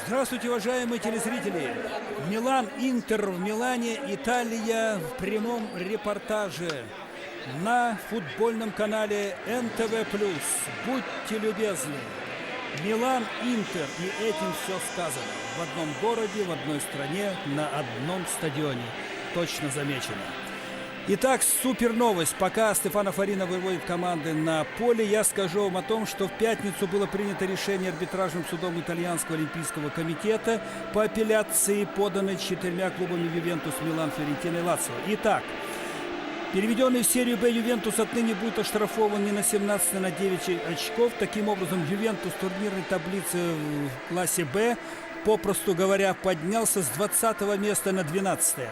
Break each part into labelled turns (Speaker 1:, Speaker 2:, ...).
Speaker 1: Здравствуйте, уважаемые телезрители! Милан-Интер в Милане, Италия в прямом репортаже на футбольном канале НТВ+. Будьте любезны! Милан-Интер, и этим все сказано. В одном городе, в одной стране, на одном стадионе. Точно замечено. Итак, супер новость. Пока Стефано Фарина выводит команды на поле, я скажу вам о том, что в пятницу было принято решение арбитражным судом Итальянского олимпийского комитета по апелляции, поданной 4 клубами Ювентус, Милан, Фиорентина и Лацио. Итак, переведенный в серию Б Ювентус отныне будет оштрафован не на 17, а на 9 очков. Таким образом, Ювентус в турнирной таблице в классе Б, попросту говоря, поднялся с 20 места на 12-е.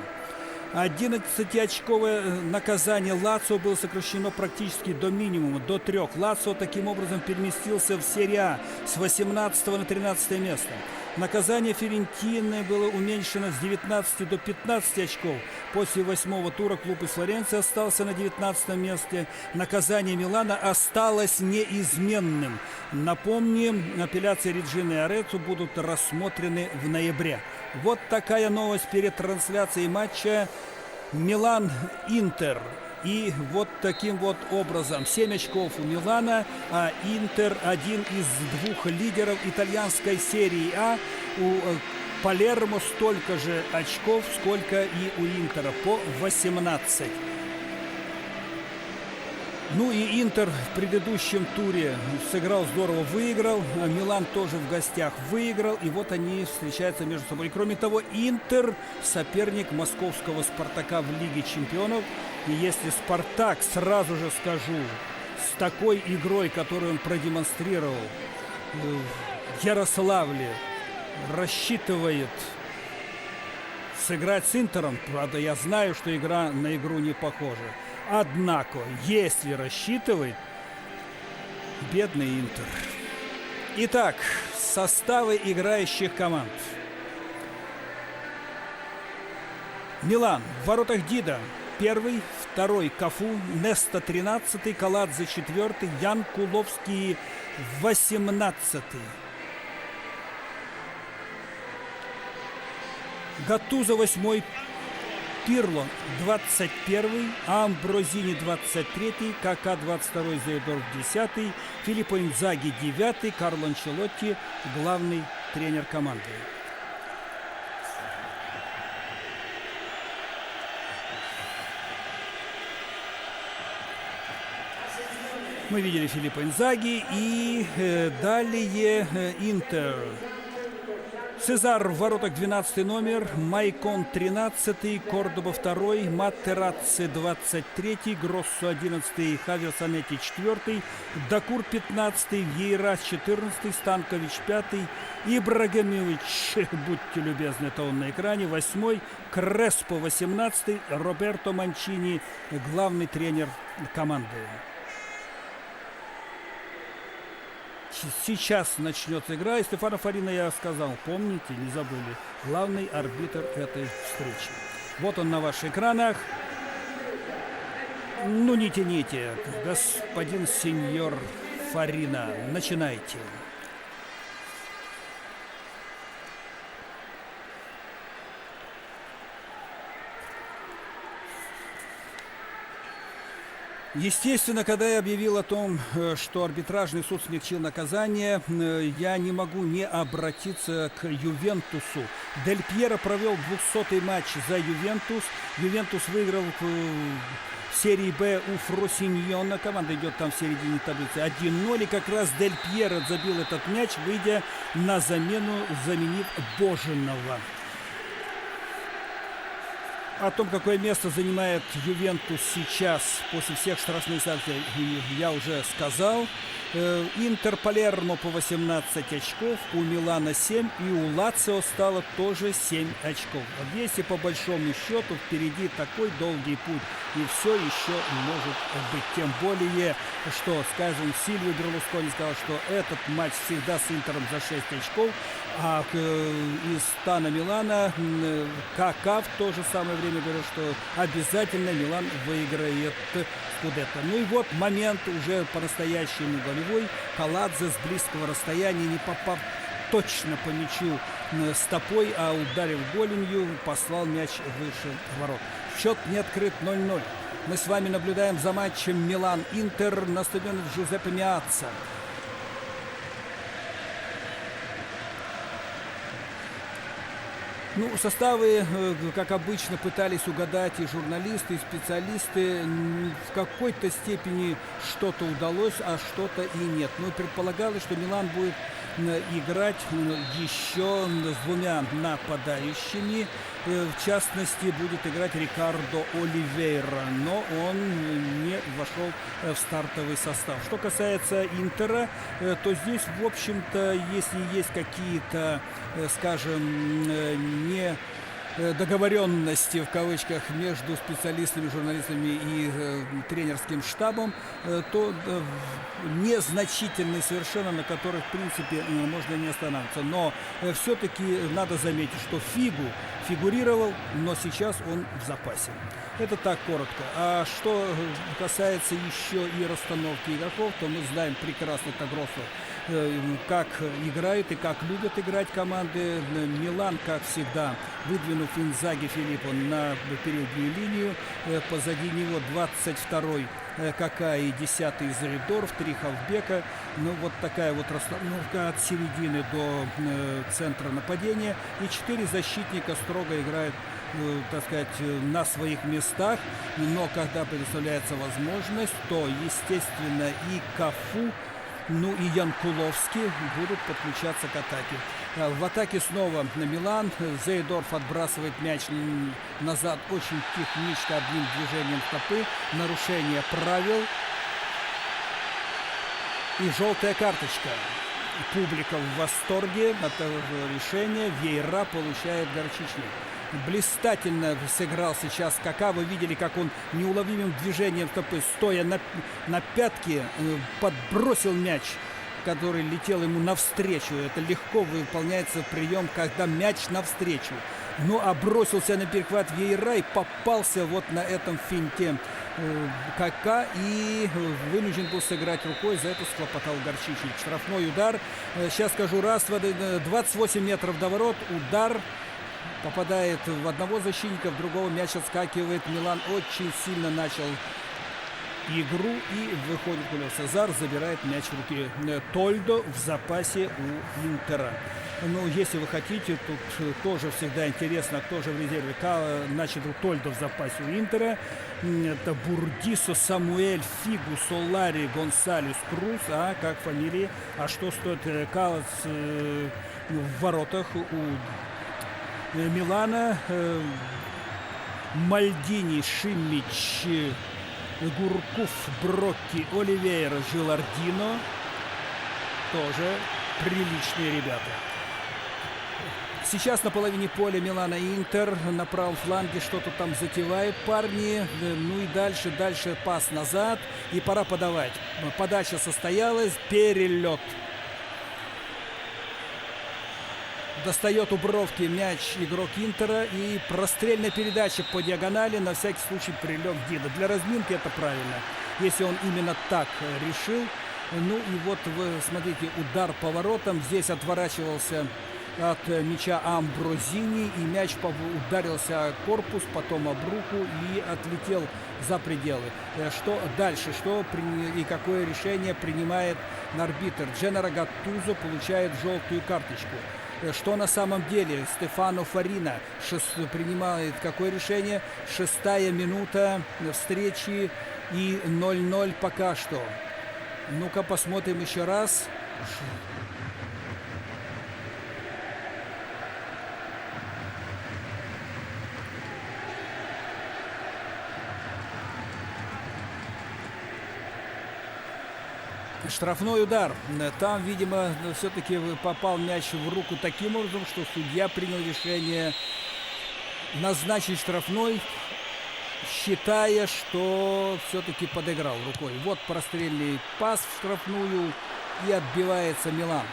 Speaker 1: 11-очковое наказание Лацио было сокращено практически до минимума, до 3. Лацио таким образом переместился в серию А с 18 на 13 место. Наказание Фиорентины было уменьшено с 19 до 15 очков. После 8-го тура клуб из Флоренции остался на 19 месте. Наказание Милана осталось неизменным. Напомним, апелляции Реджины и Ареццо будут рассмотрены в ноябре. Вот такая новость перед трансляцией матча Милан-Интер. И вот таким вот образом 7 очков у Милана, а Интер один из 2 лидеров итальянской серии А. У Палермо столько же очков, сколько и у Интера, по 18. Ну и Интер в предыдущем туре сыграл здорово, выиграл. Милан тоже в гостях выиграл. И вот они встречаются между собой. И кроме того, Интер соперник московского Спартака в Лиге чемпионов. И если Спартак, сразу же скажу, с такой игрой, которую он продемонстрировал в Ярославле, рассчитывает сыграть с Интером, правда, я знаю, что игра на игру не похожа. Однако, если рассчитывает, бедный Интер. Итак, составы играющих команд. Милан в воротах Дида. 1, 2 Кафу, Неста 13, Каладзе 4, Ян Куловский 18. Гаттузо 8, Пирло 21, Амброзини 23, Кака 22, Зейдорф 10, Филиппо Инзаги 9, Карло Анчелотти главный тренер команды. Мы видели Филиппо Инзаги и далее Интер. Сезар в воротах 12 номер, Майкон 13, Кордоба 2, Матерацци 23, Гроссо 11, Хавер Санетти 4, Дакур 15, Вьейрас 14, Станкович 5, Ибрагимович, будьте любезны, это он на экране, 8, Креспо 18, Роберто Манчини, главный тренер команды. Сейчас начнется игра, и Стефано Фарина, я сказал, помните, не забыли, главный арбитр этой встречи. Вот он на ваших экранах. Ну, не тяните, господин сеньор Фарина, начинайте. Естественно, когда я объявил о том, что арбитражный суд смягчил наказание, я не могу не обратиться к Ювентусу. Дель Пьеро провел 200-й матч за Ювентус. Ювентус выиграл в серии Б у Фросиньона. Команда идет там в середине таблицы 1-0. И как раз Дель Пьеро забил этот мяч, выйдя на замену, заменив Боженова. О том, какое место занимает Ювентус сейчас после всех штрафных санкций, я уже сказал. Интер Палермо по 18 очков, у Милана 7 и у Лацио стало тоже 7 очков. Если по большому счету впереди такой долгий путь, и все еще может быть. Тем более, что, скажем, Сильвио Берлускони сказал, что этот матч всегда с Интером за 6 очков, а из стана Милана Кака в то же самое время говорил, что обязательно Милан выиграет Скудетто. Ну и вот момент уже по-настоящему голевой. Каладзе с близкого расстояния, не попав точно по мячу стопой, а ударив голенью, послал мяч выше ворот. Счет не открыт, 0-0. Мы с вами наблюдаем за матчем Милан-Интер на стадионе Джузеппе Меацца. Ну, составы, как обычно, пытались угадать и журналисты, и специалисты. В какой-то степени что-то удалось, а что-то и нет. Но предполагалось, что Милан будет играть еще с двумя нападающими. В частности, будет играть Рикардо Оливейра, но он не вошел в стартовый состав. Что касается Интера, то здесь, в общем-то, если есть какие-то, скажем, не договоренности в кавычках между специалистами, журналистами и тренерским штабом, то незначительные совершенно, на которых, в принципе, можно не останавливаться. Но все-таки надо заметить, что Фигу фигурировал, но сейчас он в запасе. Это так коротко. А что касается еще и расстановки игроков, то мы знаем прекрасно Тагроссо, как играют и как любят играть команды. Милан, как всегда, выдвинув Инзаги Филиппо на переднюю линию. Позади него 22-й Кака и 10-й Заридорф, 3 Хавбека. Ну, вот такая вот расстановка от середины до центра нападения. И 4 защитника строго играют, так сказать, на своих местах. Но когда предоставляется возможность, то, естественно, и Кафу, ну и Янкуловский будут подключаться к атаке. В атаке снова на Милан. Зейдорф отбрасывает мяч назад очень технично одним движением стопы. Нарушение правил. И желтая карточка. Публика в восторге от этого решения. Вейра получает горчичник. Блистательно сыграл сейчас Кака. Вы видели, как он неуловимым движением стопы, стоя на пятке, подбросил мяч, который летел ему навстречу. Это легко выполняется прием, когда мяч навстречу. Ну, а бросился на перехват Вейра и попался вот на этом финте Кака и вынужден был сыграть рукой. За это схлопотал горчичник. Штрафной удар. Сейчас скажу раз. 28 метров до ворот. Удар. Попадает в одного защитника, в другого мяч отскакивает. Милан очень сильно начал игру и выходит Хулио Сезар, забирает мяч в руки. Тольдо в запасе у Интера. Ну, если вы хотите, тут тоже всегда интересно, кто же в резерве. Значит, Тольдо в запасе у Интера. Это Бурдисо, Самуэль, Фигу, Солари, Гонсалес, Круз. А как фамилии? А что стоит Калас в воротах у Милана? Мальдини, Шимич, Гуркуф, Брокки, Оливейра, Жилардино. Тоже приличные ребята. Сейчас на половине поля Милана Интер. На правом фланге что-то там затевают парни. Ну и дальше пас назад. И пора подавать. Подача состоялась. Перелет. Достает у бровки мяч игрок Интера. И прострельная передача по диагонали. На всякий случай прилег Дида. Для разминки это правильно. Если он именно так решил. Ну и вот вы смотрите, удар по воротам. Здесь отворачивался от мяча Амброзини. И мяч ударился о корпус, потом об руку и отлетел за пределы. Что дальше? Что и какое решение принимает арбитр? Дженнаро Гаттузо получает желтую карточку. Что на самом деле Стефано Фарина принимает какое решение? 6-я минута встречи и 0-0 пока что. Ну-ка посмотрим еще раз. Штрафной удар. Там, видимо, все-таки попал мяч в руку таким образом, что судья принял решение назначить штрафной, считая, что все-таки подыграл рукой. Вот прострельный пас в штрафную, и отбивается Милан.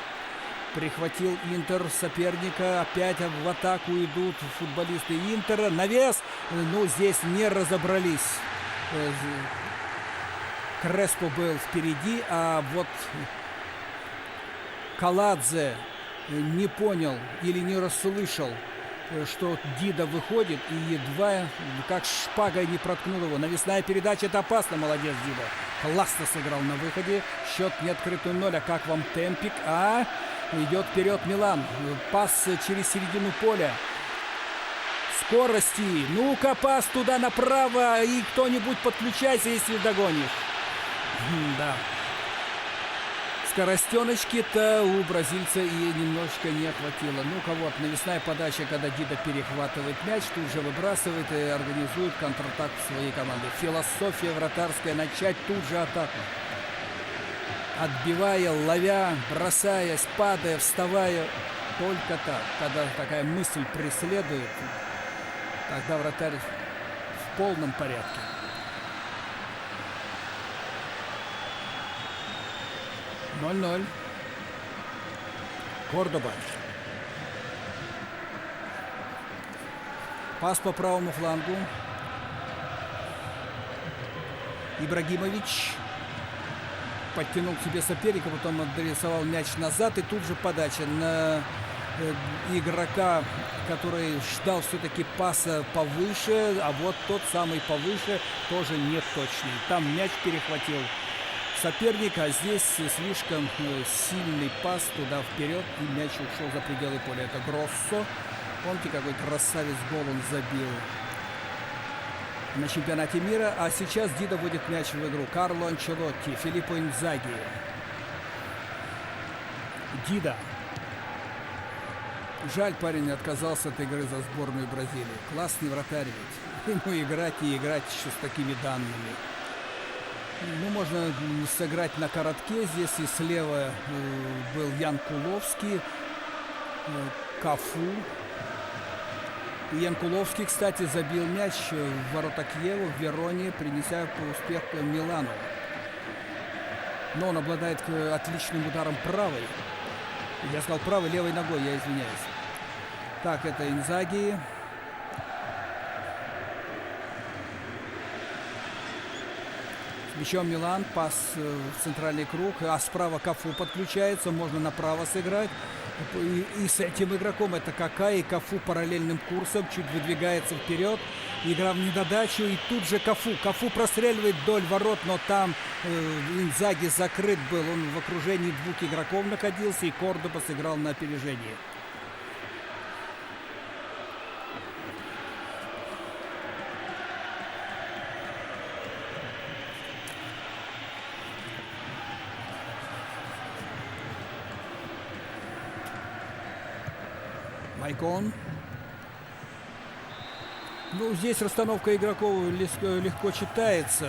Speaker 1: Прихватил Интер соперника. Опять в атаку идут футболисты Интера. Навес. Ну, здесь не разобрались. Креспо был впереди, а вот Каладзе не понял или не расслышал, что Дида выходит, и едва как шпагой не проткнул его. Навесная передача, это опасно, молодец Дида. Классно сыграл на выходе. Счет не открыт 0. А как вам темпик? Идет вперед Милан. Пас через середину поля. Скорости. Ну-ка, пас туда направо. И кто-нибудь подключайся, если догонишь. Да. Скоростеночки-то у бразильца и немножечко не хватило. Ну-ка вот, навесная подача, когда Дида перехватывает мяч, тут же выбрасывает и организует контратаку своей команды. Философия вратарская — начать тут же атаку. Отбивая, ловя, бросаясь, падая, вставая. Только так, когда такая мысль преследует, тогда вратарь в полном порядке. 0-0. Кордоба. Пас по правому флангу. Ибрагимович подтянул к себе соперника, потом адресовал мяч назад, и тут же подача на игрока, который ждал все-таки паса повыше, а вот тот самый повыше тоже не точный. Там мяч перехватил соперник, а здесь слишком сильный пас туда вперед, и мяч ушел за пределы поля. Это Гроссо. Помните, какой красавец гол он забил на чемпионате мира. А сейчас Дида вводит мяч в игру. Карло Анчелотти, Филиппо Инзаги. Дида. Жаль, парень отказался от игры за сборную Бразилии. Классный вратарь ведь. Ему играть и играть еще с такими данными. Ну, можно сыграть на коротке. Здесь и слева был Ян Куловский, Кафу. Ян Куловский, кстати, забил мяч в ворота Киева в Вероне, принеся успех Милану. Но он обладает отличным ударом правой. Я сказал правой, левой ногой, я извиняюсь. Так, это Инзаги. Мячом Милан, пас в центральный круг, а справа Кафу подключается, можно направо сыграть. И с этим игроком, это Кака, и Кафу параллельным курсом чуть выдвигается вперед. Игра в недодачу, и тут же Кафу. Кафу простреливает вдоль ворот, но там Инзаги закрыт был. Он в окружении двух игроков находился, и Кордоба сыграл на опережение. Майкон. Ну, здесь расстановка игроков легко читается.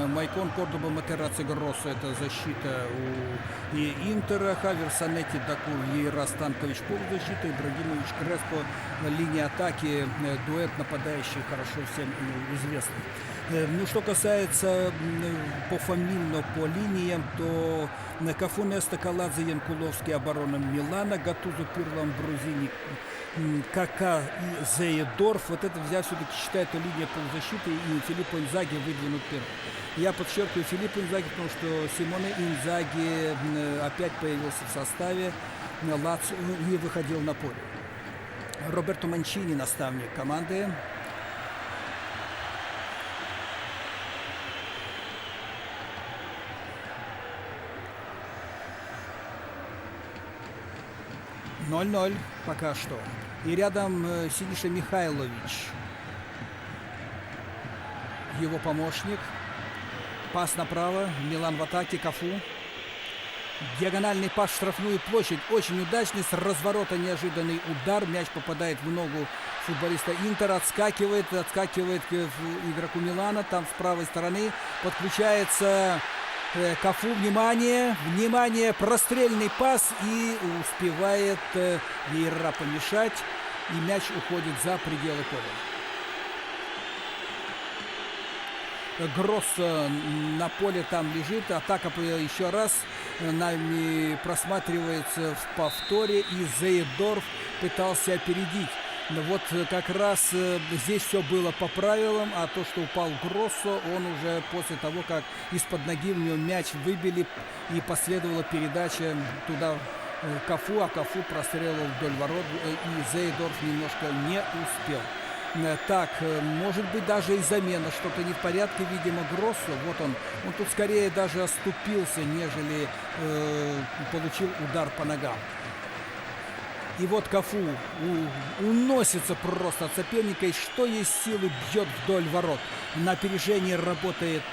Speaker 1: Майкон, Кордоба, Матераци, Гроссо — это защита у и Интера. Хавер, Санетти, Дакур, Ейра, Станкович — полузащита. Ибрагимович, Креспо, линия атаки. Дуэт нападающий хорошо всем известный. Ну, что касается пофамильно по линиям, то Кафу, Неста, Каладзе, Янкуловский — оборона Милана, Гатузо, Пирло, Амброзини, Кака и Зейдорф. Вот это все-таки считает линия полузащиты, и Филиппо Инзаги выдвинут первым. Я подчеркиваю Филиппо Инзаги, потому что Симоне Инзаги опять появился в составе Лацио и выходил на поле. Роберто Манчини, наставник команды. (0-0) пока что. И рядом Синиша Михайлович, его помощник. Пас направо, Милан в атаке, Кафу. Диагональный пас в штрафную площадь, очень удачный, с разворота неожиданный удар. Мяч попадает в ногу футболиста Интера, отскакивает к игроку Милана. Там с правой стороны подключается Кафу. Внимание, прострельный пас, и успевает Вейра помешать, и мяч уходит за пределы поля. Гроссо на поле там лежит, атака еще раз нами просматривается в повторе, и Зейдорф пытался опередить. Но вот как раз здесь все было по правилам, а то, что упал Гроссо, он уже после того, как из-под ноги у него мяч выбили, и последовала передача туда Кафу, а Кафу прострелил вдоль ворот, и Зейдорф немножко не успел. Так, может быть, даже и замена, что-то не в порядке, видимо, Гроссо. Вот он тут скорее даже оступился, нежели получил удар по ногам. И вот Кафу уносится просто от соперника и что есть силы бьет вдоль ворот. На опережении работает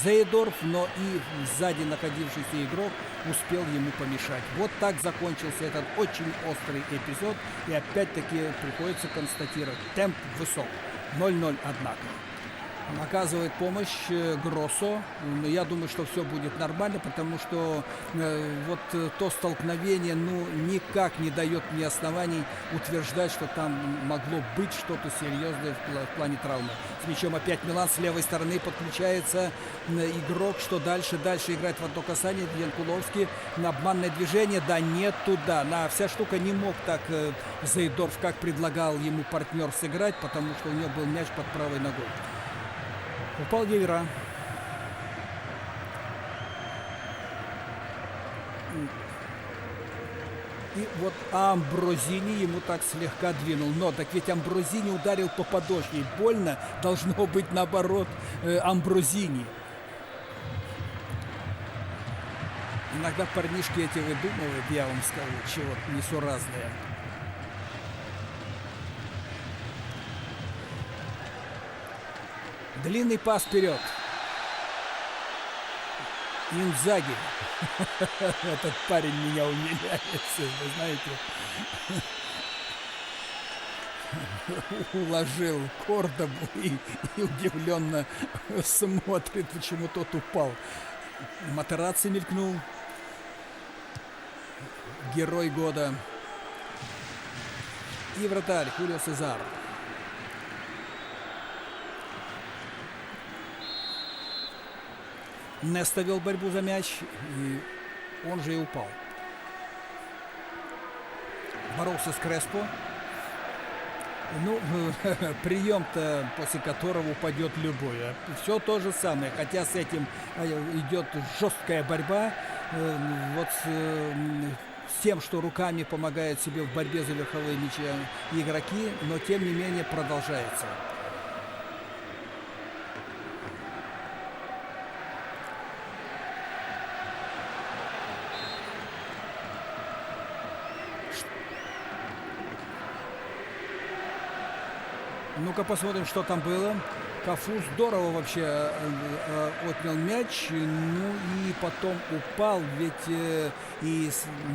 Speaker 1: Зейдорф, но и сзади находившийся игрок успел ему помешать. Вот так закончился этот очень острый эпизод. И опять-таки приходится констатировать, темп высок. 0-0, однако. Оказывает помощь Гроссо. Я думаю, что все будет нормально, потому что вот то столкновение никак не дает мне оснований утверждать, что там могло быть что-то серьезное в плане травмы. С мячом опять Милан, с левой стороны подключается игрок. Что дальше? Дальше играет в одно касание Янкуловский. На обманное движение, да, нет туда. Вся штука не мог так Зейдорф, как предлагал ему партнер, сыграть, потому что у него был мяч под правой ногой. Упал Гевера. И вот Амброзини ему так слегка двинул. Но так ведь Амброзини ударил по подошве. Больно должно быть наоборот Амброзини. Иногда парнишки эти выдумывают, я вам скажу, чего-то несуразное. Длинный пас вперед. Инзаги. Этот парень меня умиляет, вы знаете. Уложил Кордобу и удивленно смотрит, почему тот упал. Матерацци мелькнул. Герой года. И вратарь Хулио Сезар. Неста вел борьбу за мяч, и он же и упал. Боролся с Креспо. Прием-то, после которого упадет любой. Все то же самое, хотя с этим идет жесткая борьба. Вот с тем, что руками помогают себе в борьбе за верховые мячи игроки, но тем не менее продолжается. Ну-ка посмотрим, что там было. Кафу здорово вообще отнял мяч, и потом упал, ведь и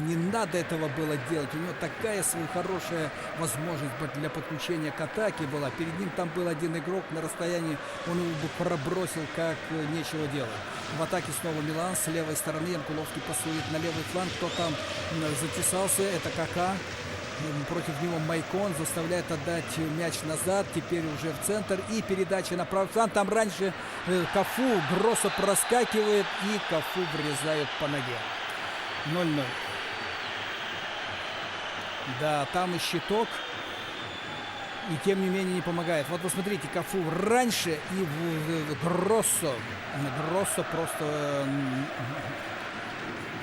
Speaker 1: не надо этого было делать. У него такая хорошая возможность для подключения к атаке была. Перед ним там был один игрок на расстоянии, он его бы пробросил, как нечего делать. В атаке снова Милан, с левой стороны Янкуловский пасует на левый фланг. Кто там затесался? Это Кака. Против него Майкон заставляет отдать мяч назад, теперь уже в центр, и передача на правый фланг. Там раньше Кафу, Гроссо проскакивает, и Кафу врезает по ноге. 0-0. Да, там и щиток, и тем не менее не помогает. Вот посмотрите, Кафу раньше, и Гроссо просто...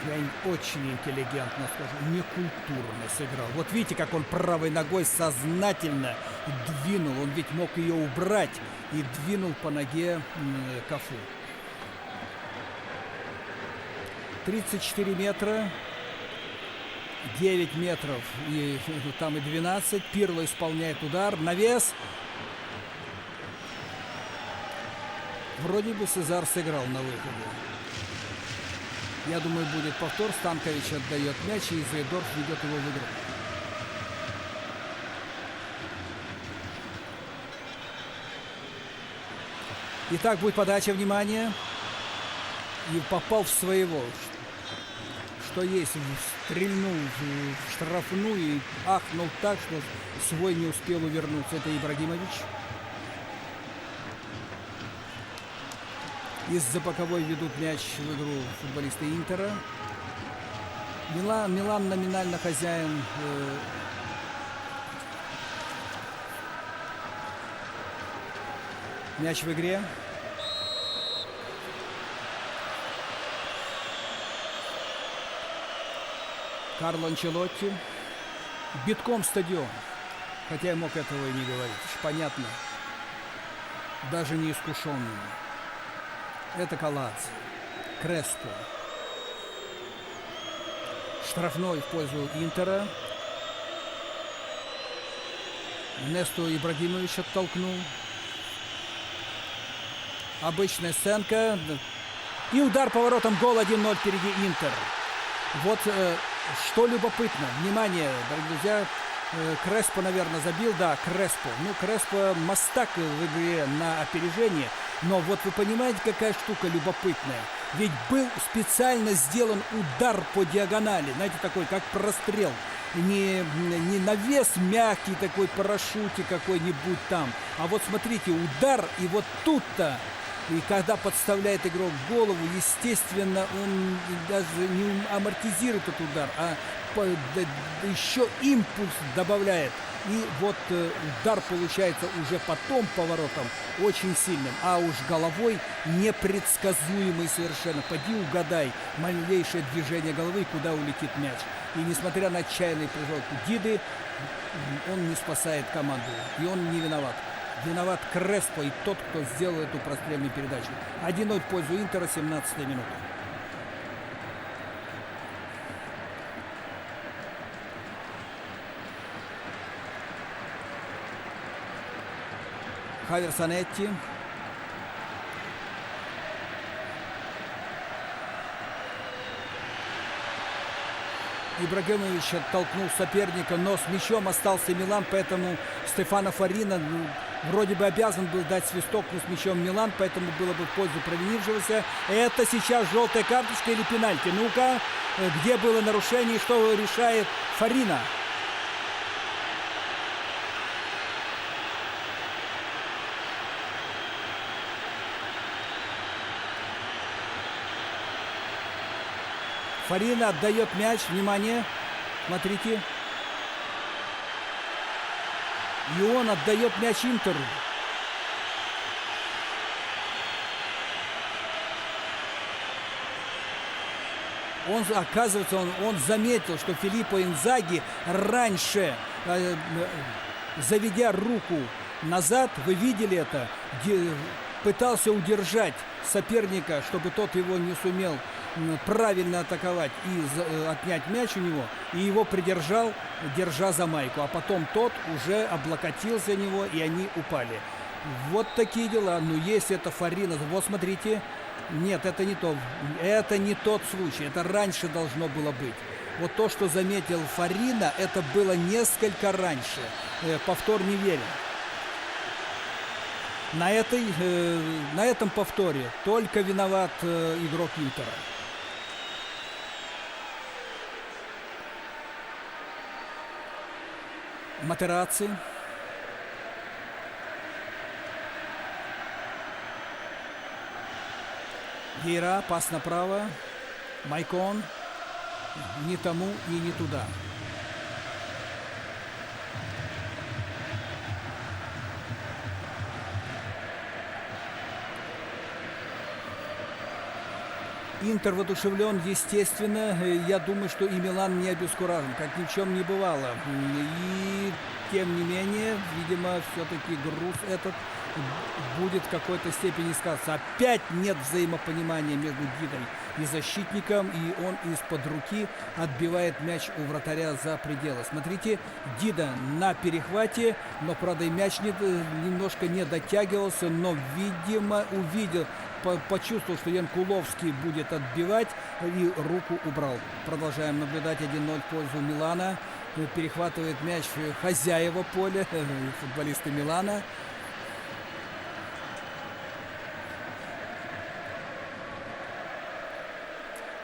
Speaker 1: Я очень интеллигентно скажу, некультурно сыграл. Вот видите, как он правой ногой сознательно двинул. Он ведь мог ее убрать и двинул по ноге Кафу. 34 метра, 9 метров, и там и 12. Пирло исполняет удар, навес. Вроде бы Сезар сыграл на выходе. Я думаю, будет повтор. Станкович отдает мяч, и Зейдорф ведет его в игру. Итак, будет подача, внимание. И попал в своего. Что есть, стрельнул в штрафную и ахнул так, что свой не успел увернуться. Это Ибрагимович. Из-за боковой ведут мяч в игру футболисты Интера. Милан номинально хозяин. Мяч в игре. Карло Анчелотти. Битком стадион. Хотя я мог этого и не говорить. Понятно. Даже неискушенным. Это Каладзе. Креспо. Штрафной в пользу Интера. Несту Ибрагимович оттолкнул. Обычная сценка. И удар поворотом. Гол 1-0 впереди Интер. Вот что любопытно. Внимание, дорогие друзья. Креспо, наверное, забил. Да, Креспо. Ну, Креспо мастак в игре на опережение. Но вот вы понимаете, какая штука любопытная. Ведь был специально сделан удар по диагонали. Знаете, такой, как прострел. Не навес мягкий такой, парашютик какой-нибудь там. А вот смотрите, удар, и вот тут-то. И когда подставляет игрок голову, естественно, он даже не амортизирует этот удар, а еще импульс добавляет. И вот удар получается уже потом поворотом очень сильным. А уж головой непредсказуемый совершенно. Поди угадай малейшее движение головы, куда улетит мяч. И несмотря на отчаянный прыжок Диды, он не спасает команду. И он не виноват. Виноват Креспо и тот, кто сделал эту прострельную передачу. 1-0 в пользу Интера, 17-я минута. Хавер Санетти. Ибрагимович оттолкнул соперника, но с мячом остался Милан, поэтому Стефано Фарина вроде бы обязан был дать свисток, но с мячом Милан, поэтому было бы в пользу провинившегося. Это сейчас желтая карточка или пенальти? Ну-ка, где было нарушение, что решает Фарина? Фарина отдает мяч, внимание, смотрите. И он отдает мяч Интеру. Он, оказывается, он заметил, что Филиппо Инзаги раньше, заведя руку назад, вы видели это, пытался удержать соперника, чтобы тот его не сумел правильно атаковать и отнять мяч у него, и его придержал, держа за майку, а потом тот уже облокотился о него, и они упали. Вот такие дела. Но если это Фарина, вот смотрите, нет, это не то, это не тот случай, это раньше должно было быть. Вот то, что заметил Фарина, это было несколько раньше. Повтор не верен. На этом повторе только виноват игрок Интера. Матераци. Гейра, пас направо. Майкон. Ни тому и не туда. Интер воодушевлен, естественно. Я думаю, что и Милан не обескуражен, как ни в чем не бывало. И тем не менее, видимо, все-таки груз этот будет в какой-то степени сказаться. Опять нет взаимопонимания между Дидой и защитником, и он из-под руки отбивает мяч у вратаря за пределы. Смотрите, Дида на перехвате, но, правда, и мяч немножко не дотягивался, но, видимо, увидел, почувствовал, что Янкуловский будет отбивать, и руку убрал. Продолжаем наблюдать 1-0 в пользу Милана. Перехватывает мяч хозяева поля, футболисты Милана.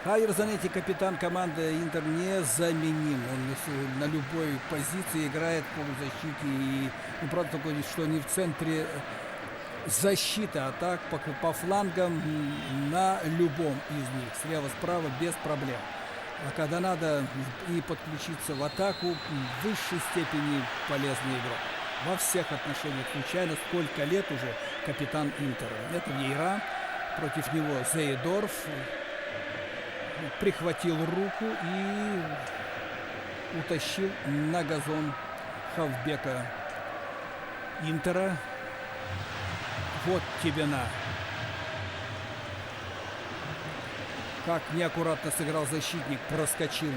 Speaker 1: Хавер Занетти, капитан команды Интер, незаменим. Он на любой позиции играет в полузащите. И, правда, такое, что не в центре защиты, а так по флангам на любом из них. Слева-справа без проблем. А когда надо и подключиться в атаку, в высшей степени полезный игрок. Во всех отношениях случайно, сколько лет уже капитан Интера. Это Вейра, против него Зейдорф. Прихватил руку и утащил на газон хавбека Интера. Вот тебе на. Как неаккуратно сыграл защитник, проскочил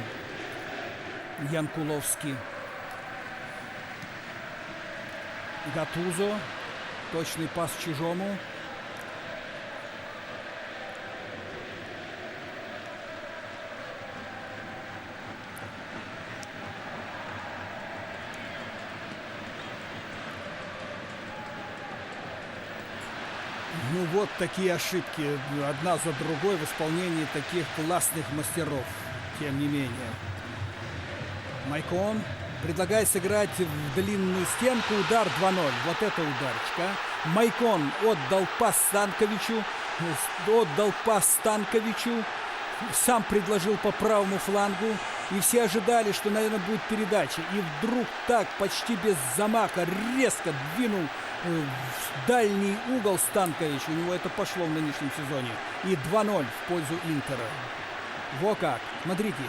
Speaker 1: Янкуловский. Гатузо. Точный пас чужому. Ну вот такие ошибки, одна за другой в исполнении таких классных мастеров. Тем не менее. Майкон предлагает сыграть в длинную стенку. Удар 2-0. Вот это ударчик, а. Майкон отдал пас Станковичу. Сам предложил по правому флангу. И все ожидали, что, наверное, будет передача. И вдруг так, почти без замаха, резко двинул в дальний угол Станкович. У него это пошло в нынешнем сезоне. И 2-0 в пользу Интера. Во как. Смотрите.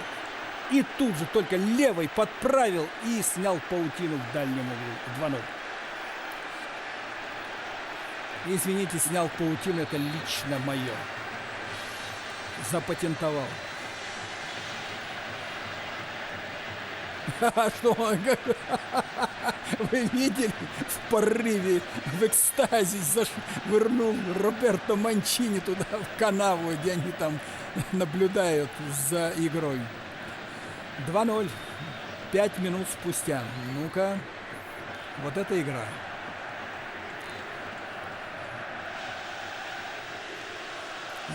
Speaker 1: И тут же только левой подправил и снял паутину в дальнем углу. 2-0. Извините, снял паутину. Это лично мое. Запатентовал. А что? Вы видели? В порыве, в экстазе зашвырнул Роберто Манчини туда, в канаву, где они там наблюдают за игрой. 2-0. 5 минут спустя. Ну-ка. Вот эта игра.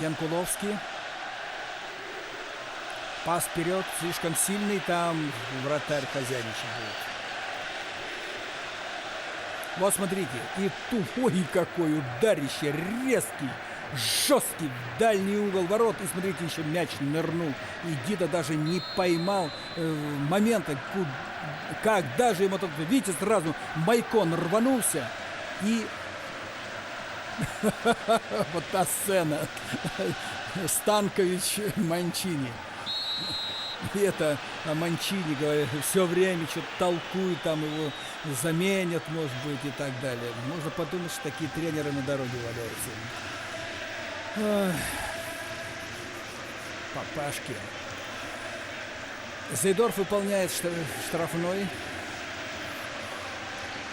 Speaker 1: Янкуловский. Пас вперед, слишком сильный, там вратарь хозяйничает будет. Вот смотрите, и ой, какой ударище, резкий, жесткий, в дальний угол ворот. И смотрите, еще мяч нырнул. И Дида даже не поймал момента, как даже ему тут, видите, сразу Майкон рванулся. И вот та сцена. Станкович Манчини. И это Манчини, говорят, все время что-то толкует, там его заменят, может быть, и так далее. Можно подумать, что такие тренеры на дороге валяются. Папашки. Зейдорф выполняет штрафной.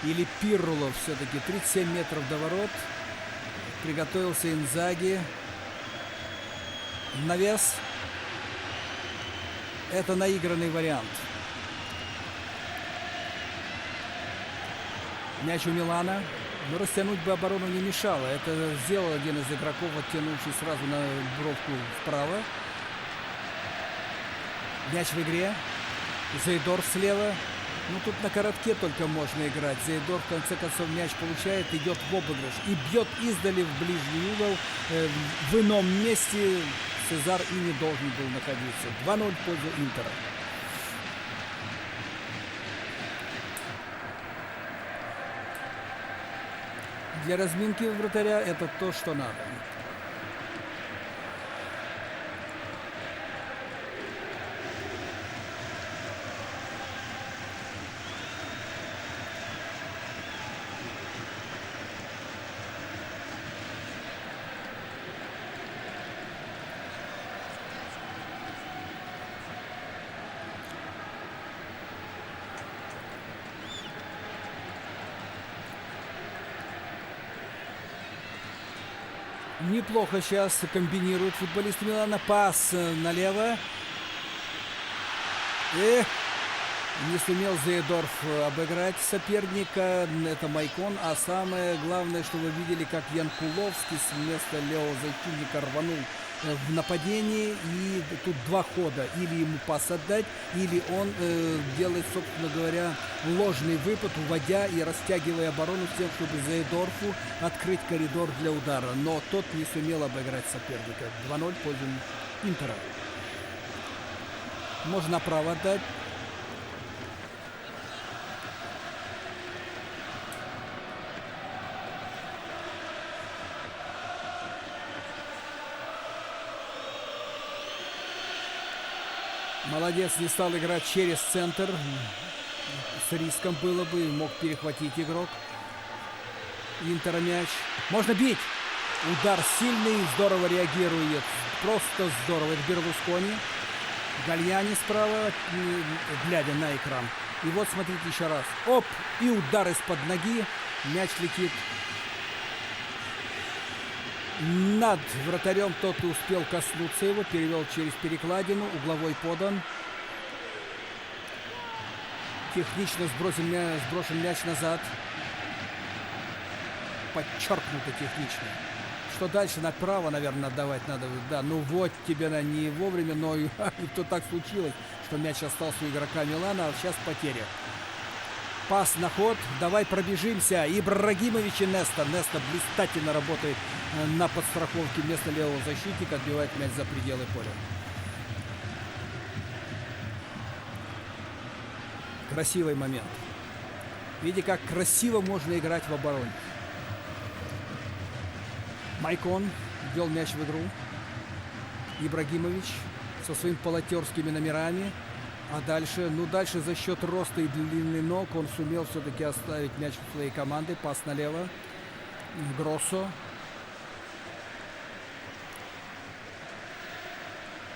Speaker 1: Или Пирулов все-таки. 37 метров до ворот. Приготовился Инзаги. Навес. Это наигранный вариант. Мяч у Милана. Но растянуть бы оборону не мешало. Это сделал один из игроков, оттянувший сразу на бровку вправо. Мяч в игре. Зейдорф слева. Ну, тут на коротке только можно играть. Зейдорф, в конце концов, мяч получает, идет в обыгрыш. И бьет издали в ближний угол. В ином месте Сезар и не должен был находиться. 2-0 в пользу Интера. Для разминки вратаря это то, что надо. Неплохо сейчас комбинируют футболисты Милана. Пас налево. Не сумел Зейдорф обыграть соперника. Это Майкон. А самое главное, что вы видели, как Янкуловский вместо левого защитника рванул в нападении. И тут два хода. Или ему пас отдать, или он делает, собственно говоря, ложный выпад, уводя и растягивая оборону с тем, чтобы Зейдорфу открыть коридор для удара. Но тот не сумел обыграть соперника. 2-0 в пользу Интера. Можно направо отдать. Молодец, не стал играть через центр. С риском было бы, мог перехватить игрок. Интера мяч. Можно бить! Удар сильный, здорово реагирует. Просто здорово. Это Берлускони. Гальяни справа, глядя на экран. И вот смотрите еще раз. Оп! И удар из-под ноги. Мяч летит над вратарем. Тот успел коснуться его. Перевел через перекладину. Угловой подан. Технично сброшен мяч назад. Подчеркнуто технично. Что дальше? Направо, наверное, отдавать надо. Да, ну вот тебе на не вовремя, но и то так случилось, что мяч остался у игрока Милана, а сейчас потеря. Пас на ход. Давай пробежимся. Ибрагимович и Неста. Неста блистательно работает на подстраховке вместо левого защитника. Отбивает мяч за пределы поля. Красивый момент. Видите, как красиво можно играть в обороне. Майкон ввел мяч в игру. Ибрагимович со своими полотерскими номерами. А дальше, дальше за счет роста и длины ног он сумел все-таки оставить мяч у своей команды. Пас налево. Гроссо.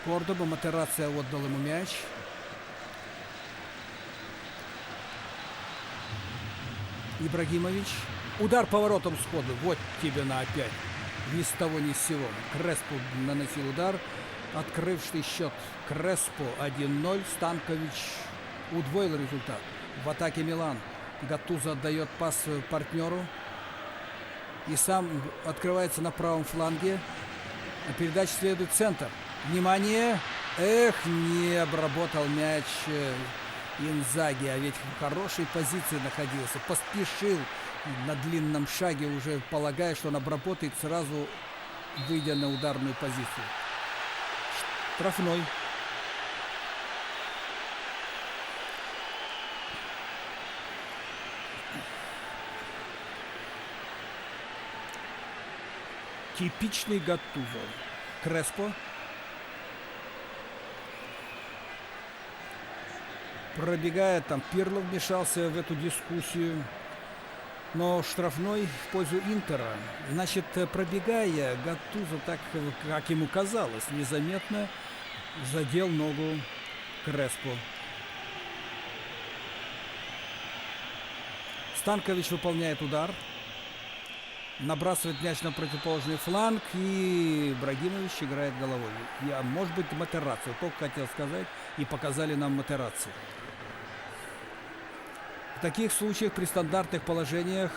Speaker 1: Кордоба. Матерация отдал ему мяч. Ибрагимович. Удар поворотом сходу. Вот тебе на опять. Ни с того, ни с сего. Креспо наносил удар, открывший счет. Креспо 1-0. Станкович удвоил результат. В атаке Милан. Гаттузо отдает пас партнеру. И сам открывается на правом фланге. А передача следует в центр. Внимание! Эх, не обработал мяч Инзаги. А ведь в хорошей позиции находился. Поспешил на длинном шаге, уже полагая, что он обработает, сразу выйдя на ударную позицию. Штрафной. Типичный Гаттузо. Креспо. Пробегая, там Пирло вмешался в эту дискуссию. Но штрафной в пользу Интера. Значит, пробегая, Гаттузо, так как ему казалось, незаметно задел ногу Креспо. Станкович выполняет удар. Набрасывает мяч на противоположный фланг. И Ибрагимович играет головой. Может быть, Матерацци. Только хотел сказать. И показали нам Матерацци. В таких случаях при стандартных положениях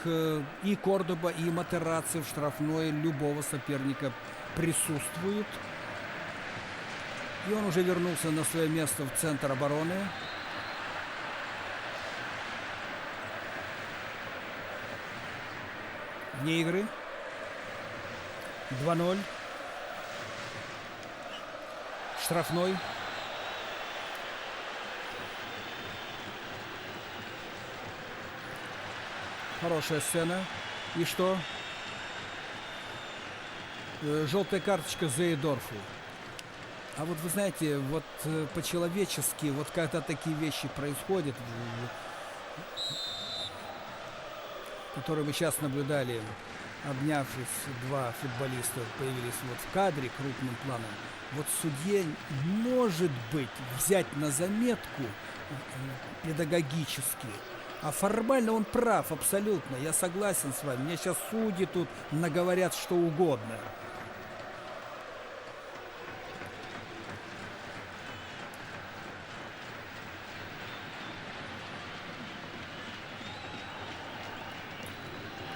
Speaker 1: и Кордоба, и Матерацци в штрафной любого соперника присутствуют. И он уже вернулся на свое место в центр обороны. Вне игры. 2-0. Штрафной. Хорошая сцена. И что? Желтая карточка Зейдорфу. А вот вы знаете, вот по-человечески, вот когда такие вещи происходят, которые мы сейчас наблюдали, обнявшись, два футболиста появились вот в кадре крупным планом. Вот судья, может быть, взять на заметку педагогически. А формально он прав, абсолютно. Я согласен с вами. Мне сейчас судьи тут наговорят что угодно.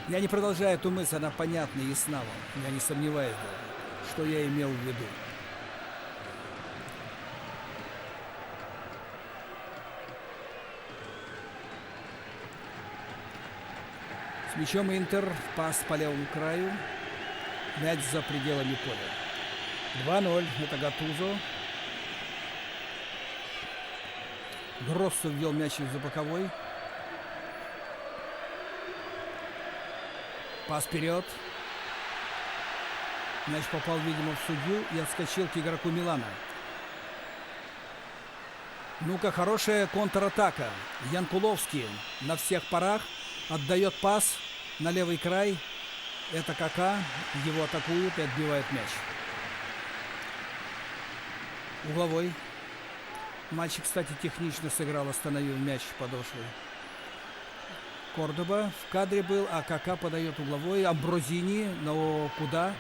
Speaker 1: Я не продолжаю эту мысль, она понятна и ясна вам. Я не сомневаюсь даже, что я имел в виду. С мячом Интер, пас по левому краю, мяч за пределами поля. 2-0, это Гаттузо. Гроссо ввел мяч за боковой. Пас вперед. Мяч попал, видимо, в судью и отскочил к игроку Милана. Ну-ка, хорошая контратака. Янкуловский на всех парах отдает пас на левый край. Это Кака. Его атакуют и отбивает мяч. Угловой. Мальчик, кстати, технично сыграл, остановил мяч подошвой. Кордоба в кадре был, а Кака подает угловой. Амброзини, но куда?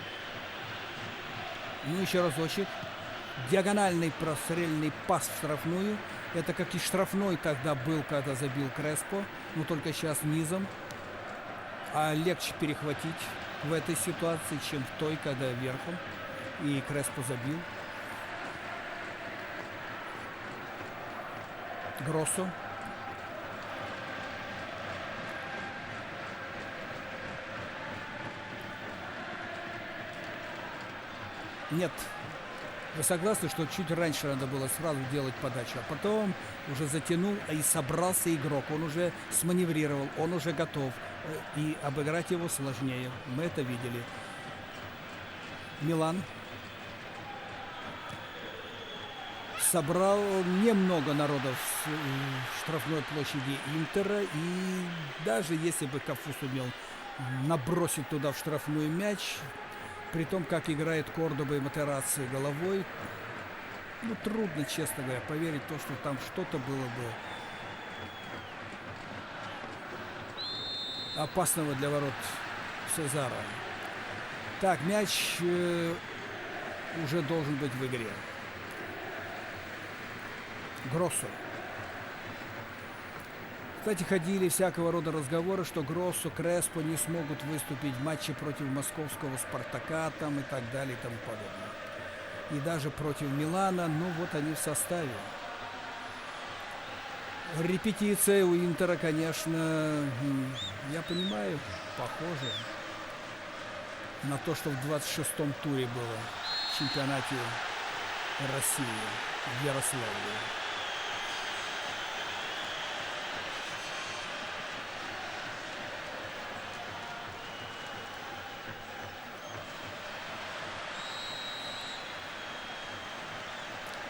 Speaker 1: Ну, еще разочек. Диагональный прострельный пас в штрафную. Это как и штрафной тогда был, когда забил Креспо. Но только сейчас низом. А легче перехватить в этой ситуации, чем в той, когда верхом. И Креспо забил. Гроссо. Нет. Вы согласны, что чуть раньше надо было сразу делать подачу, а потом уже затянул и собрался игрок. Он уже сманеврировал, он уже готов. И обыграть его сложнее. Мы это видели. Милан собрал немного народов в штрафной площади Интера. И даже если бы Кафу сумел набросить туда в штрафную мяч, при том, как играет Кордоба и Матерацци головой, ну, трудно, честно говоря, поверить в то, что там что-то было бы опасного для ворот Сезара. Так, мяч уже должен быть в игре. Гроссо. Кстати, ходили всякого рода разговоры, что Гроссо, Креспо не смогут выступить в матче против московского Спартака там и так далее и тому подобное. И даже против Милана, ну вот они в составе. Репетиция у Интера, конечно, я понимаю, похоже на то, что в 26-м туре было в чемпионате России в Ярославле.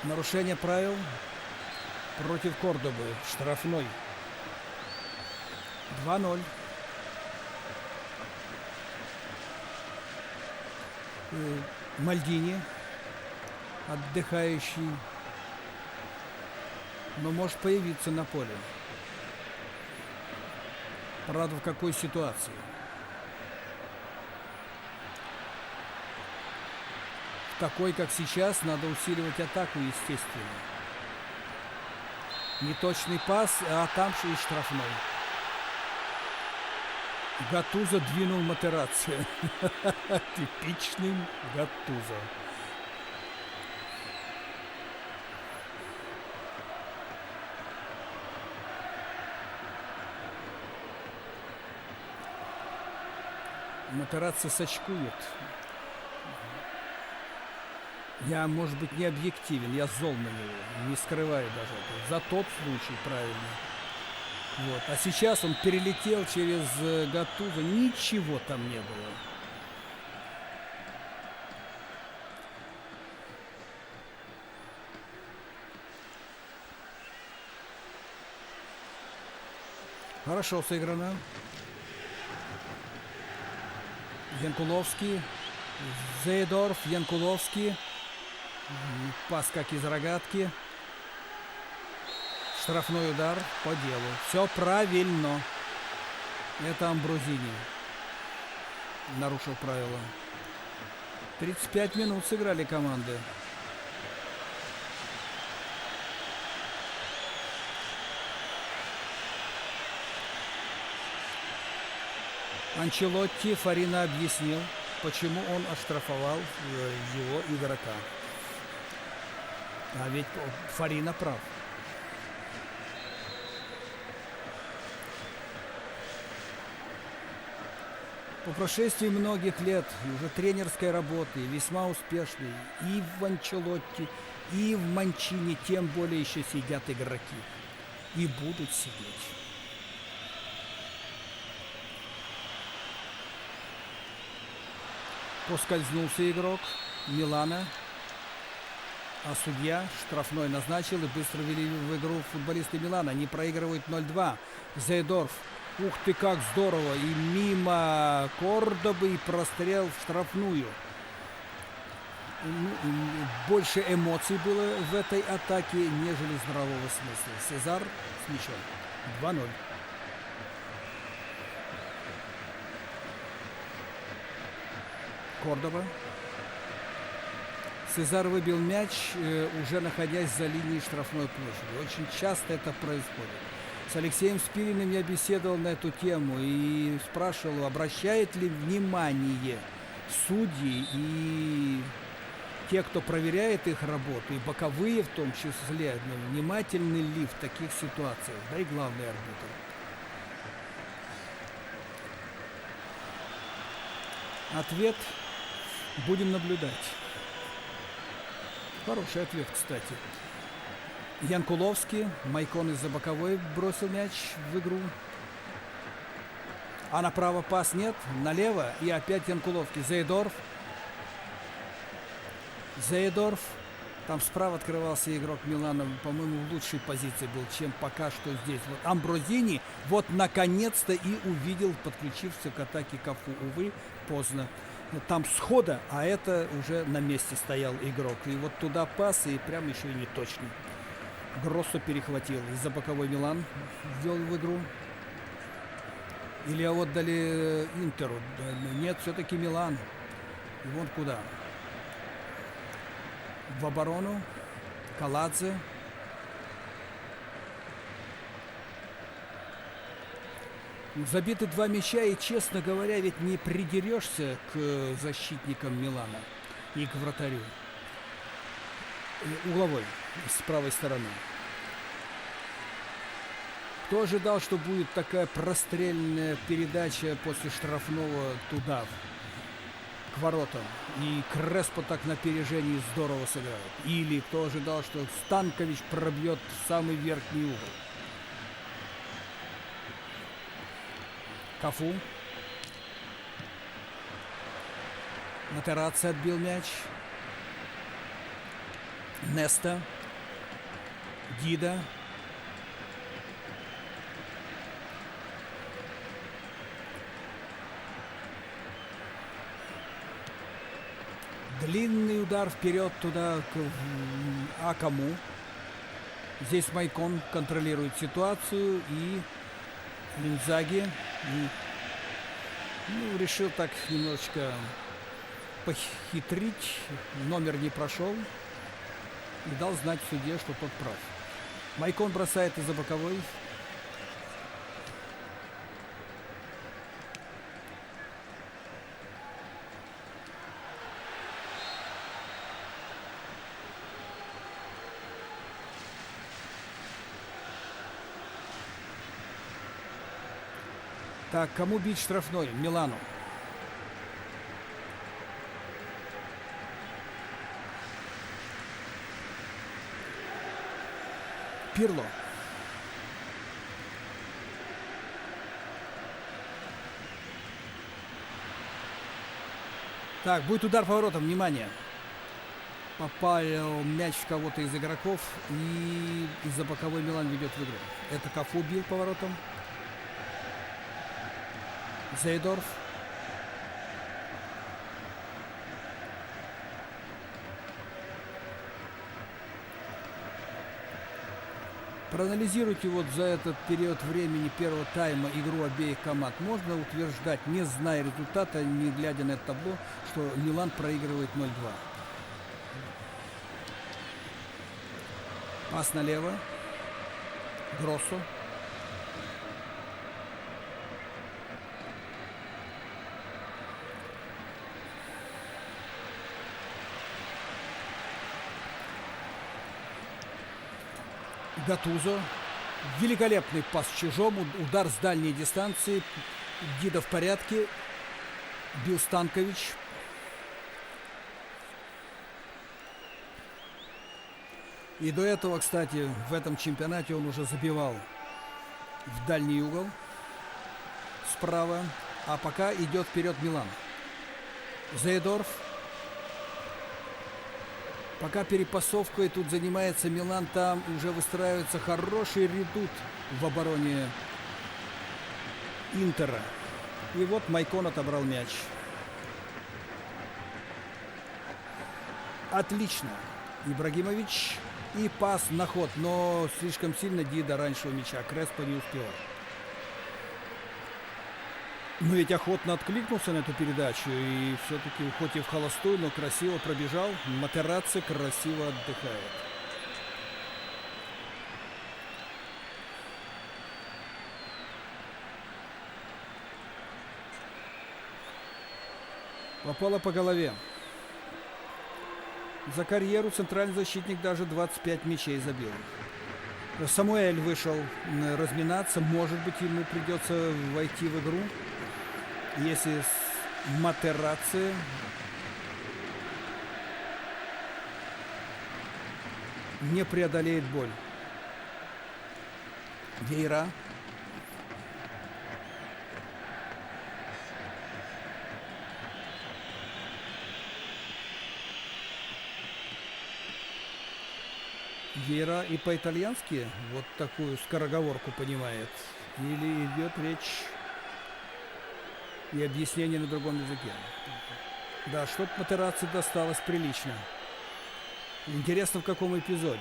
Speaker 1: Нарушение правил против Кордобы. Штрафной. 2-0. Мальдини, отдыхающий, но может появиться на поле. Правда, в какой ситуации? Такой, как сейчас, надо усиливать атаку, естественно. Неточный пас, а там же и штрафной. Гаттузо двинул Матерацци. Типичный Гаттузо. Матерацци сочкует. Я, может быть, не объективен, я зол на него, не скрываю даже это. За тот случай, правильно. Вот. А сейчас он перелетел через Гаттузо, ничего там не было. Хорошо сыграно. Янкуловский, Зейдорф, Янкуловский. Пас как из рогатки. Штрафной удар по делу. Все правильно. Это Амброзини нарушил правила. 35 минут сыграли команды. Анчелотти Фарина объяснил, почему он оштрафовал его игрока. А ведь Фарина прав. По прошествии многих лет уже тренерской работы, весьма успешной, и в Анчелотти, и в Манчини, тем более еще сидят игроки. И будут сидеть. Поскользнулся игрок Милана. А судья штрафной назначил и быстро ввели в игру футболисты Милана. Они проигрывают 0-2. Зейдорф. Ух ты, как здорово. И мимо Кордобы и прострел в штрафную. Больше эмоций было в этой атаке, нежели здравого смысла. Сезар с мячом. 2-0. Кордоба. Сезар выбил мяч, уже находясь за линией штрафной площади. Очень часто это происходит. С Алексеем Спириным я беседовал на эту тему и спрашивал, обращает ли внимание судьи и те, кто проверяет их работу, и боковые в том числе, внимательны ли в таких ситуациях, да и главный арбитр. Ответ будем наблюдать. Хороший ответ, кстати. Янкуловский, Майкон из-за боковой бросил мяч в игру. А направо пас нет, налево и опять Янкуловский. Зейдорф. Там справа открывался игрок Милана, по-моему, в лучшей позиции был, чем пока что здесь. Вот Амброзини вот наконец-то и увидел, подключился к атаке Кафу. Увы, поздно. Там схода, а это уже на месте стоял игрок. И вот туда пас, и прям еще и не точно. Гроссо перехватил. Из-за боковой Милан ввел в игру. Или отдали Интеру. Нет, все-таки Милан. И вон куда. В оборону. Каладзе. Забиты 2 мяча, и, честно говоря, ведь не придерешься к защитникам Милана и к вратарю. Угловой, с правой стороны. Кто ожидал, что будет такая прострельная передача после штрафного туда, к воротам? И Креспо так на опережении здорово сыграет. Или кто ожидал, что Станкович пробьет в самый верхний угол? Кафу. Матерацци отбил мяч. Неста. Дида. Длинный удар вперед туда к Акаму. Здесь Майкон контролирует ситуацию, и Линзаги решил так немножечко похитрить. Номер не прошел и дал знать судье, что тот прав. Майкон бросает из-за боковой. Так, кому бить штрафной? Милану. Пирло. Так, будет удар поворотом. Внимание. Попал мяч в кого-то из игроков, и из-за боковой Милан ведет в игру. Это Кафу бил поворотом. Зейдорф. Проанализируйте вот за этот период времени первого тайма игру обеих команд. Можно утверждать, не зная результата, не глядя на это табло, что Милан проигрывает 0-2. Пас налево. Гроссо. Гатузо. Великолепный пас чужому. Удар с дальней дистанции. Дида в порядке. Бил Станкович. И до этого, кстати, в этом чемпионате он уже забивал в дальний угол справа. А пока идет вперед Милан. Зейдорф. Пока перепасовкой тут занимается Милан, там уже выстраивается хороший редут в обороне Интера. И вот Майкон отобрал мяч. Отлично. Ибрагимович. И пас на ход, но слишком сильно Дида раньше у мяча. Креспо не успел. Но ведь охотно откликнулся на эту передачу. И все-таки, хоть и в холостую, но красиво пробежал. Матерацци красиво отдыхает. Попало по голове. За карьеру центральный защитник даже 25 мячей забил. Самуэль вышел разминаться. Может быть, ему придется войти в игру, если Матерацци не преодолеет боль. Вейра. Вейра и по-итальянски вот такую скороговорку понимает? Или идет речь и объяснение на другом языке? Да, что-то Матерацци досталось прилично. Интересно, в каком эпизоде.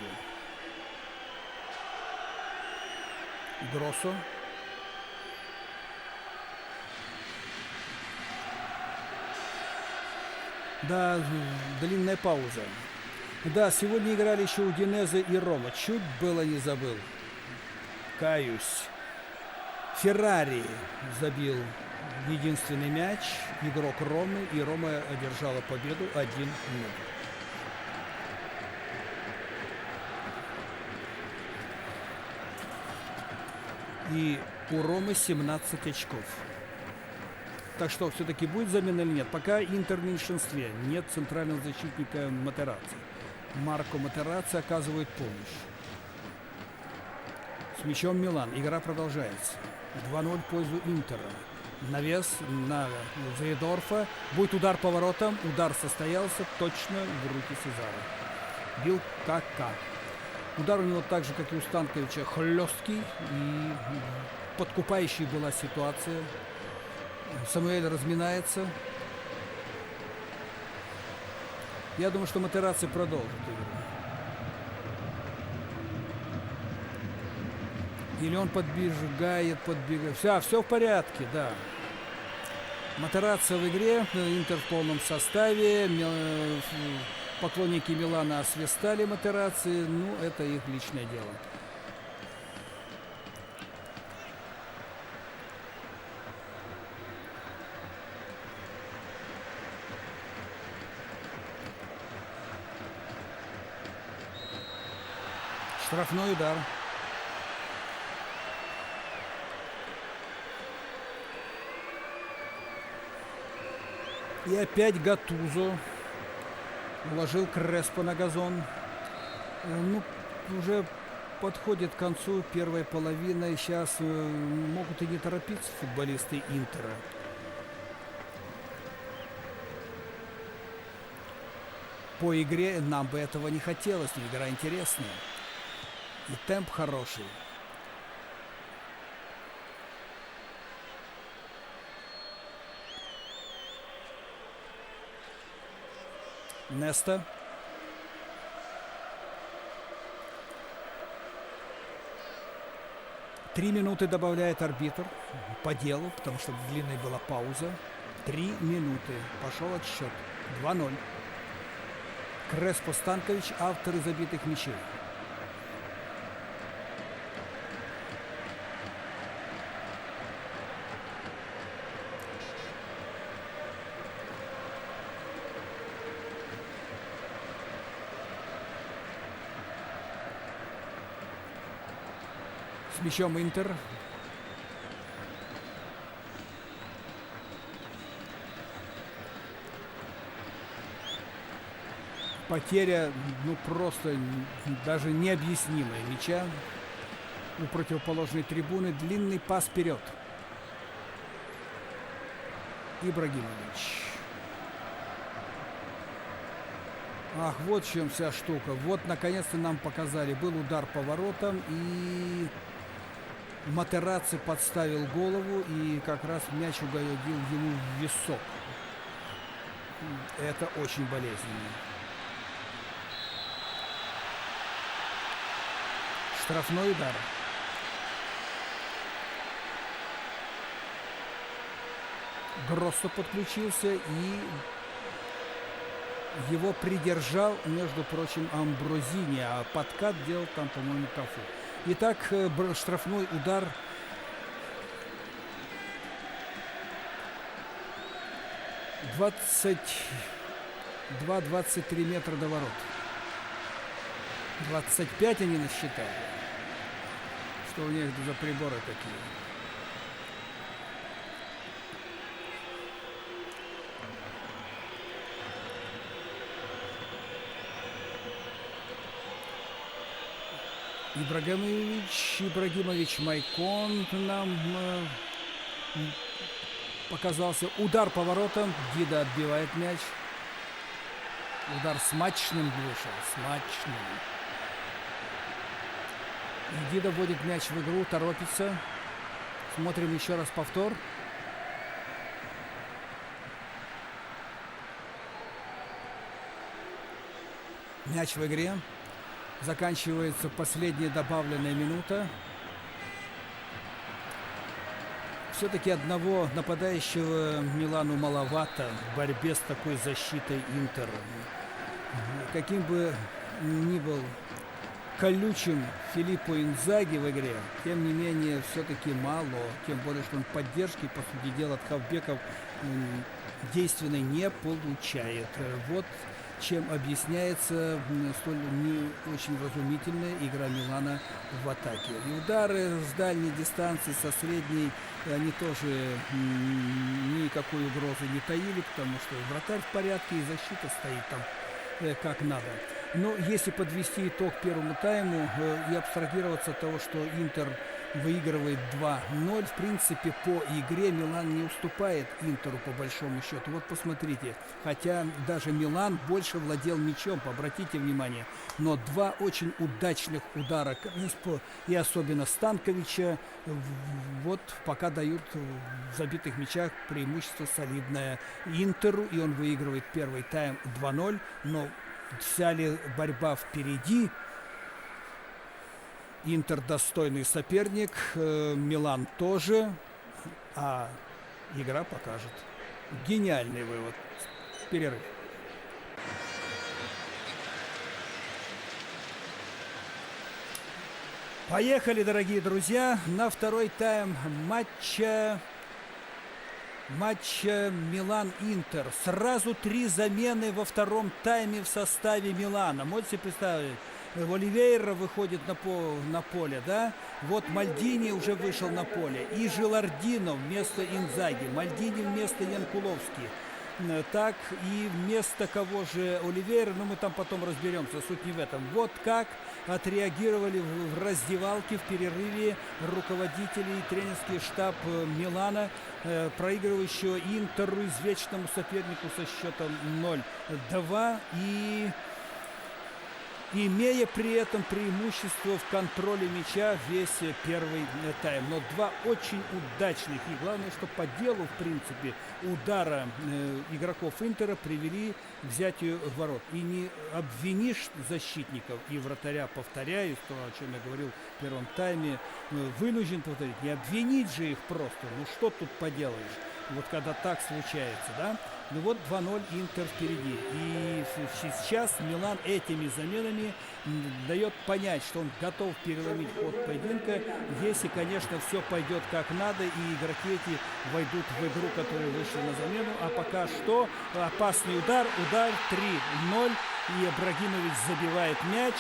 Speaker 1: Гроссо. Да, длинная пауза. Да, сегодня играли еще Удинезе и Рома. Чуть было не забыл. Каюсь. Феррари забил единственный мяч. Игрок Ромы. И Рома одержала победу 1-0. И у Ромы 17 очков. Так что, все-таки будет замена или нет? Пока Интер в меньшинстве. Нет центрального защитника Матерацци. Марко Матерацци оказывает помощь. С мячом Милан. Игра продолжается. 2-0 в пользу Интера. Навес на Зейдорфа. Будет удар по воротам. Удар состоялся точно в руки Сезара. Бил Кака. Удар у него так же, как и у Станковича, хлесткий. И подкупающей была ситуация. Самуэль разминается. Я думаю, что Матерацци продолжит игру. Или он подбегает. Все в порядке, да. Матерацци в игре, Интер в полном составе. Поклонники Милана освистали Матерацци. Ну, это их личное дело. Штрафной удар. И опять Гаттузо уложил Креспо на газон. Ну, уже подходит к концу первая половина. И сейчас могут и не торопиться футболисты Интера. По игре нам бы этого не хотелось. Но игра интересная. И темп хороший. Неста. Три минуты добавляет арбитр по делу, потому что длинной была пауза. 3 минуты. Пошел отсчет. 2-0. Креспо, Станкович, авторы забитых мячей. С мячом Интер. Потеря, ну, просто даже необъяснимая мяча у противоположной трибуны. Длинный пас вперед. Ибрагимович. Ах, вот в чем вся штука. Вот, наконец-то нам показали. Был удар по воротам, и Матерацци подставил голову, и как раз мяч угодил ему в висок. Это очень болезненно. Штрафной удар. Гроссо подключился, и его придержал, между прочим, Амброзини, а подкат делал там, по-моему, Кафу. Итак, штрафной удар. — 22-23 метра до ворот. 25 они насчитали. Что у них за приборы такие? Ибрагимович Майкон нам показался. Удар по воротам. Дида отбивает мяч. Удар смачным вышел. Смачным. И Дида вводит мяч в игру, торопится. Смотрим еще раз повтор. Мяч в игре. Заканчивается последняя добавленная минута. Все-таки одного нападающего Милану маловато в борьбе с такой защитой Интера. Каким бы ни был колючим Филиппо Инзаги в игре, тем не менее все-таки мало. Тем более, что он поддержки, по сути дела, от хавбеков действенной не получает. Вот чем объясняется столь не очень вразумительная игра Милана в атаке. И удары с дальней дистанции, со средней, они тоже никакой угрозы не таили, потому что вратарь в порядке, и защита стоит там как надо. Но если подвести итог первому тайму и абстрагироваться от того, что Интер выигрывает 2-0, в принципе, по игре Милан не уступает Интеру по большому счету. Вот посмотрите, хотя даже Милан больше владел мячом, обратите внимание, но два очень удачных удара Креспо и особенно Станковича вот пока дают в забитых мячах преимущество солидное Интеру, и он выигрывает первый тайм 2-0, но вся ли борьба впереди? Интер достойный соперник, Милан тоже, а игра покажет. Гениальный вывод. Перерыв. Поехали, дорогие друзья, на второй тайм матча Милан-Интер. Сразу 3 замены во втором тайме в составе Милана. Можете представить? Оливейра выходит на поле, да? Вот Мальдини уже вышел на поле. И Жилардино вместо Инзаги. Мальдини вместо Янкуловски. Так, и вместо кого же Оливейра, ну мы там потом разберемся, суть не в этом. Вот как отреагировали в раздевалке в перерыве руководители и тренерский штаб Милана, проигрывающего Интеру, извечному сопернику со счетом 0-2, и имея при этом преимущество в контроле мяча весь первый тайм. Но два очень удачных и, главное, что по делу, в принципе, удара игроков Интера привели к взятию ворот. И не обвинишь защитников и вратаря, повторяюсь, то, о чем я говорил в первом тайме, вынужден повторить, не обвинить же их просто. Ну что тут поделаешь? Вот когда так случается, да? Ну вот 2-0 Интер впереди. И сейчас Милан этими заменами дает понять, что он готов переломить ход поединка, если, конечно, все пойдет как надо, и игроки эти войдут в игру, которая вышла на замену. А пока что опасный удар 3-0, и Ибрагимович забивает мяч.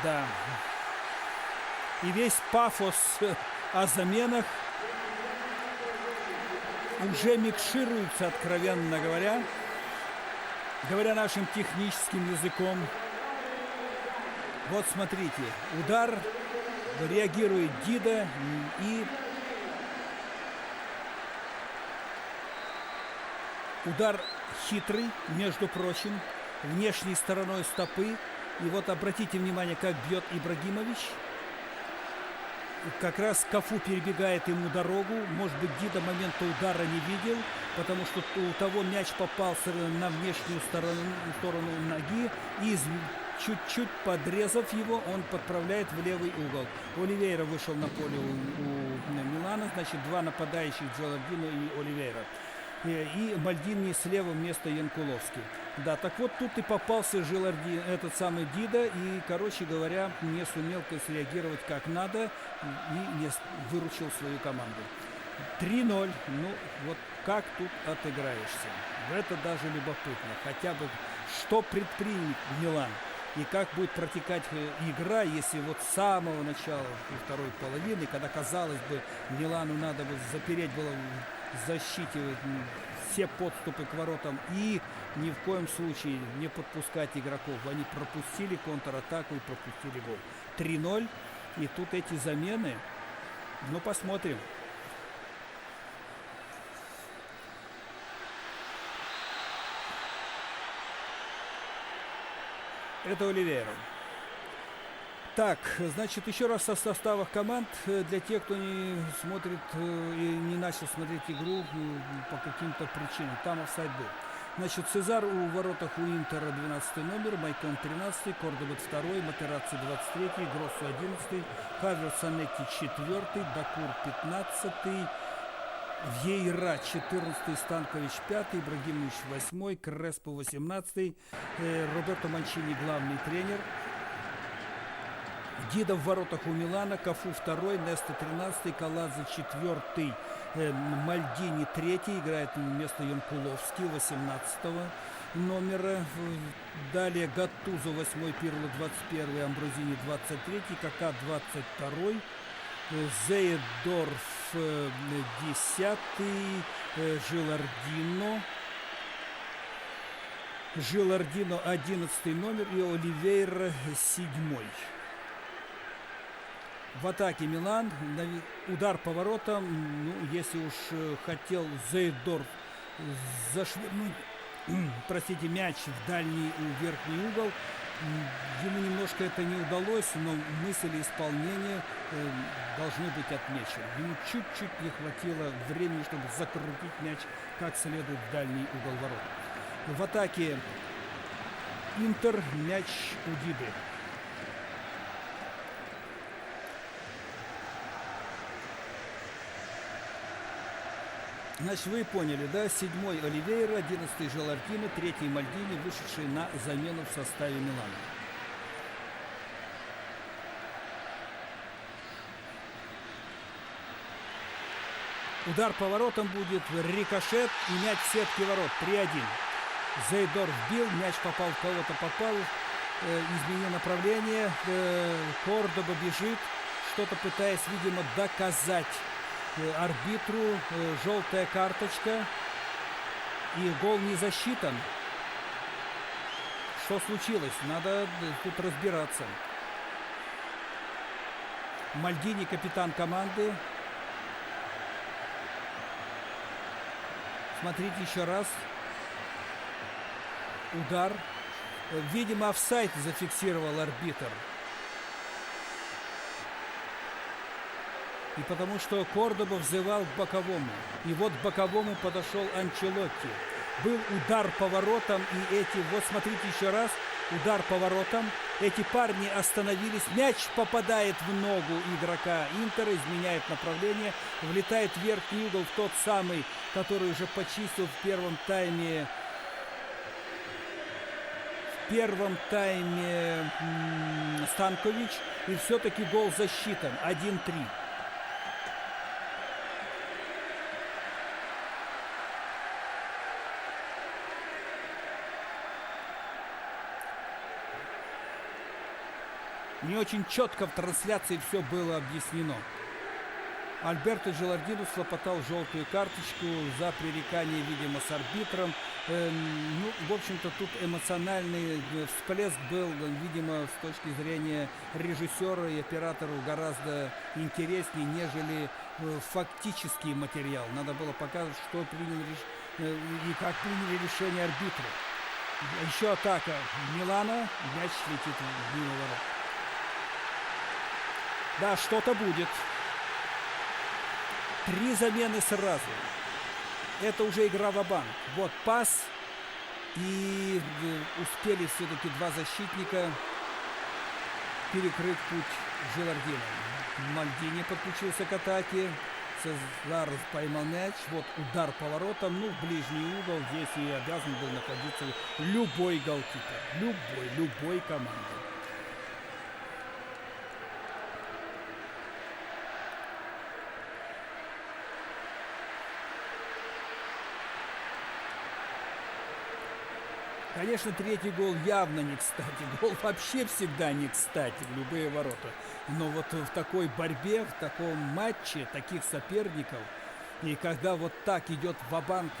Speaker 1: Да. И весь пафос о заменах уже микшируется, откровенно говоря нашим техническим языком. Вот смотрите, удар, реагирует Дида, и Удар хитрый, между прочим, внешней стороной стопы. И вот обратите внимание, как бьет Ибрагимович. Как раз Кафу перебегает ему дорогу. Может быть, Дида момента удара не видел, потому что у того мяч попался на внешнюю сторону ноги. И чуть-чуть подрезав его, он подправляет в левый угол. Оливейра вышел на поле у Милана. Значит, два нападающих, Джелардино и Оливейра. И Мальдини слева вместо Янкуловски. Да, так вот тут и попался этот самый Дида. И, короче говоря, не сумел среагировать как надо и не выручил свою команду. 3-0. Ну, вот как тут отыграешься? Это даже любопытно. Хотя бы что предпримет Милан. И как будет протекать игра, если вот с самого начала второй половины, когда, казалось бы, Милану надо бы запереть было в защите все подступы к воротам и ни в коем случае не подпускать игроков. Они пропустили контратаку и пропустили гол. 3-0. И тут эти замены. Ну, посмотрим. Это Оливейра. Так, значит, еще раз о составах команд. Для тех, кто не смотрит и не начал смотреть игру по каким-то причинам. Там офсайд был. Значит, Сезар у воротах у Интера 12 номер, Майкон 13, Кордоба 2, Матерацци 23, Гроссо 11, Хавер Санетти 4, Дакур 15, Вьейра 14, Станкович 5, Ибрагимович 8, Креспо 18, Роберто Манчини главный тренер. Дида в воротах у Милана, Кафу 2, Неста 13, Каладзе 4, Мальдини 3, играет вместо Янкуловски 18 номера. Далее Гаттузо 8, Пирло 21, Амброзини 23, Кака 22, Зейдорф 10, Жилардино 11 номер и Оливейра 7. В атаке Милан, удар по воротам, ну, если уж хотел Зейдорф зашвырнуть, мяч в дальний верхний угол, ему немножко это не удалось, но мысль и исполнение должны быть отмечены. Ему чуть-чуть не хватило времени, чтобы закрутить мяч как следует в дальний угол ворот. В атаке Интер, мяч у Диды. Значит, вы поняли, да? 7-й Оливейра, 11-й Желардино, 3-й Мальдини, вышедший на замену в составе Милана. Удар по воротам будет, рикошет и мяч в сетке ворот. 3-1. Зейдорф бил, мяч попал в кого-то, изменил направление. Кордоба бежит, что-то пытаясь, видимо, доказать арбитру. Желтая карточка. И гол не засчитан. Что случилось? Надо тут разбираться. Мальдини, капитан команды. Смотрите еще раз. Удар. Видимо, офсайд зафиксировал арбитр. И потому что Кордоба взывал к боковому. И вот к боковому подошел Анчелотти. Был удар по воротам. И эти, вот смотрите еще раз. Удар по воротам. Эти парни остановились. Мяч попадает в ногу игрока Интера. Изменяет направление. Влетает в верхний угол, в тот самый, который уже почистил в первом тайме. Станкович. И все-таки гол засчитан. 1-3. Не очень четко в трансляции все было объяснено. Альберто Джелардино схлопотал желтую карточку за пререкание, видимо, с арбитром. Ну, в общем-то, тут эмоциональный всплеск был, видимо, с точки зрения режиссера и оператора гораздо интереснее, нежели фактический материал. Надо было показывать, что принял И как приняли решение арбитры. Еще атака Милана. Мяч летит мимо ворот. Да, что-то будет. 3 замены сразу. Это уже игра ва-банк. Вот пас. И успели все-таки 2 защитника перекрыть путь Жилардина. Мальдини подключился к атаке. Сезар поймал мяч. Вот удар поворотом. Ну, в ближний угол. Здесь и обязан был находиться любой голкипер. Любой команды. Конечно, третий гол явно не кстати. Гол вообще всегда не кстати в любые ворота. Но вот в такой борьбе, в таком матче, таких соперников, и когда вот так идет ва-банк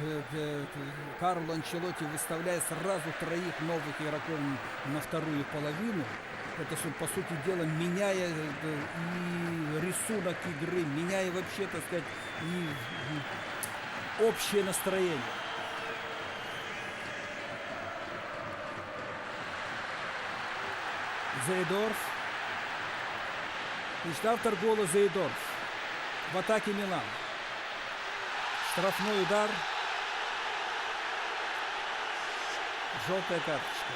Speaker 1: Карло Анчелотти, выставляя сразу 3 новых игроков на вторую половину, это, по сути дела, меняя и рисунок игры, меняя вообще, так сказать, и общее настроение. Зейдорф. Значит, автор гола Зейдорф. В атаке Милан. Штрафной удар. Желтая карточка.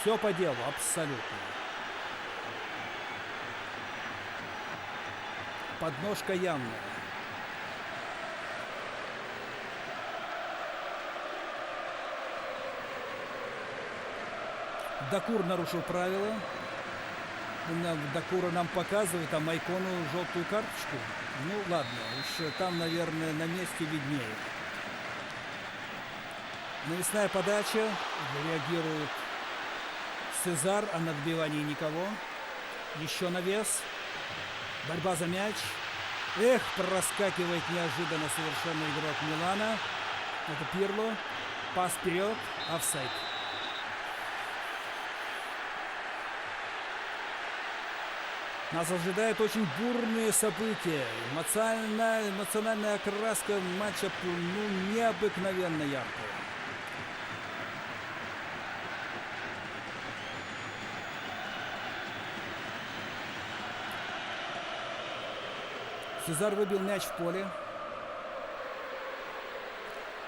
Speaker 1: Все по делу, абсолютно. Подножка явная. Дакур нарушил правила. Дакура нам показывает, а Майкону желтую карточку. Ну ладно, уж там, наверное, на месте виднее. Навесная подача. Реагирует Сезар, а на отбивании никого. Еще навес. Борьба за мяч. Эх, проскакивает неожиданно совершенно игрок Милана. Это Пирло. Пас вперед. Офсайд. Нас ожидают очень бурные события. Эмоциональная окраска матча необыкновенно яркая. Сезар выбил мяч в поле.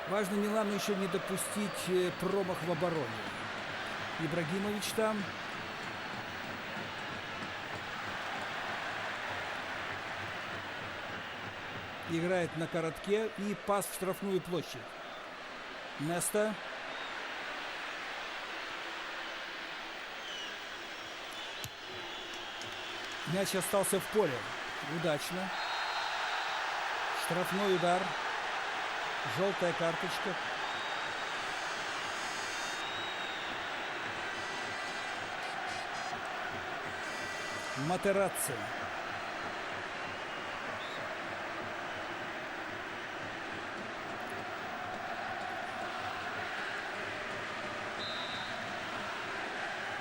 Speaker 1: Важно Милану еще не допустить промах в обороне. Ибрагимович там. Играет на коротке и пас в штрафную площадь. Неста. Мяч остался в поле. Удачно. Штрафной удар. Желтая карточка. Матерацци.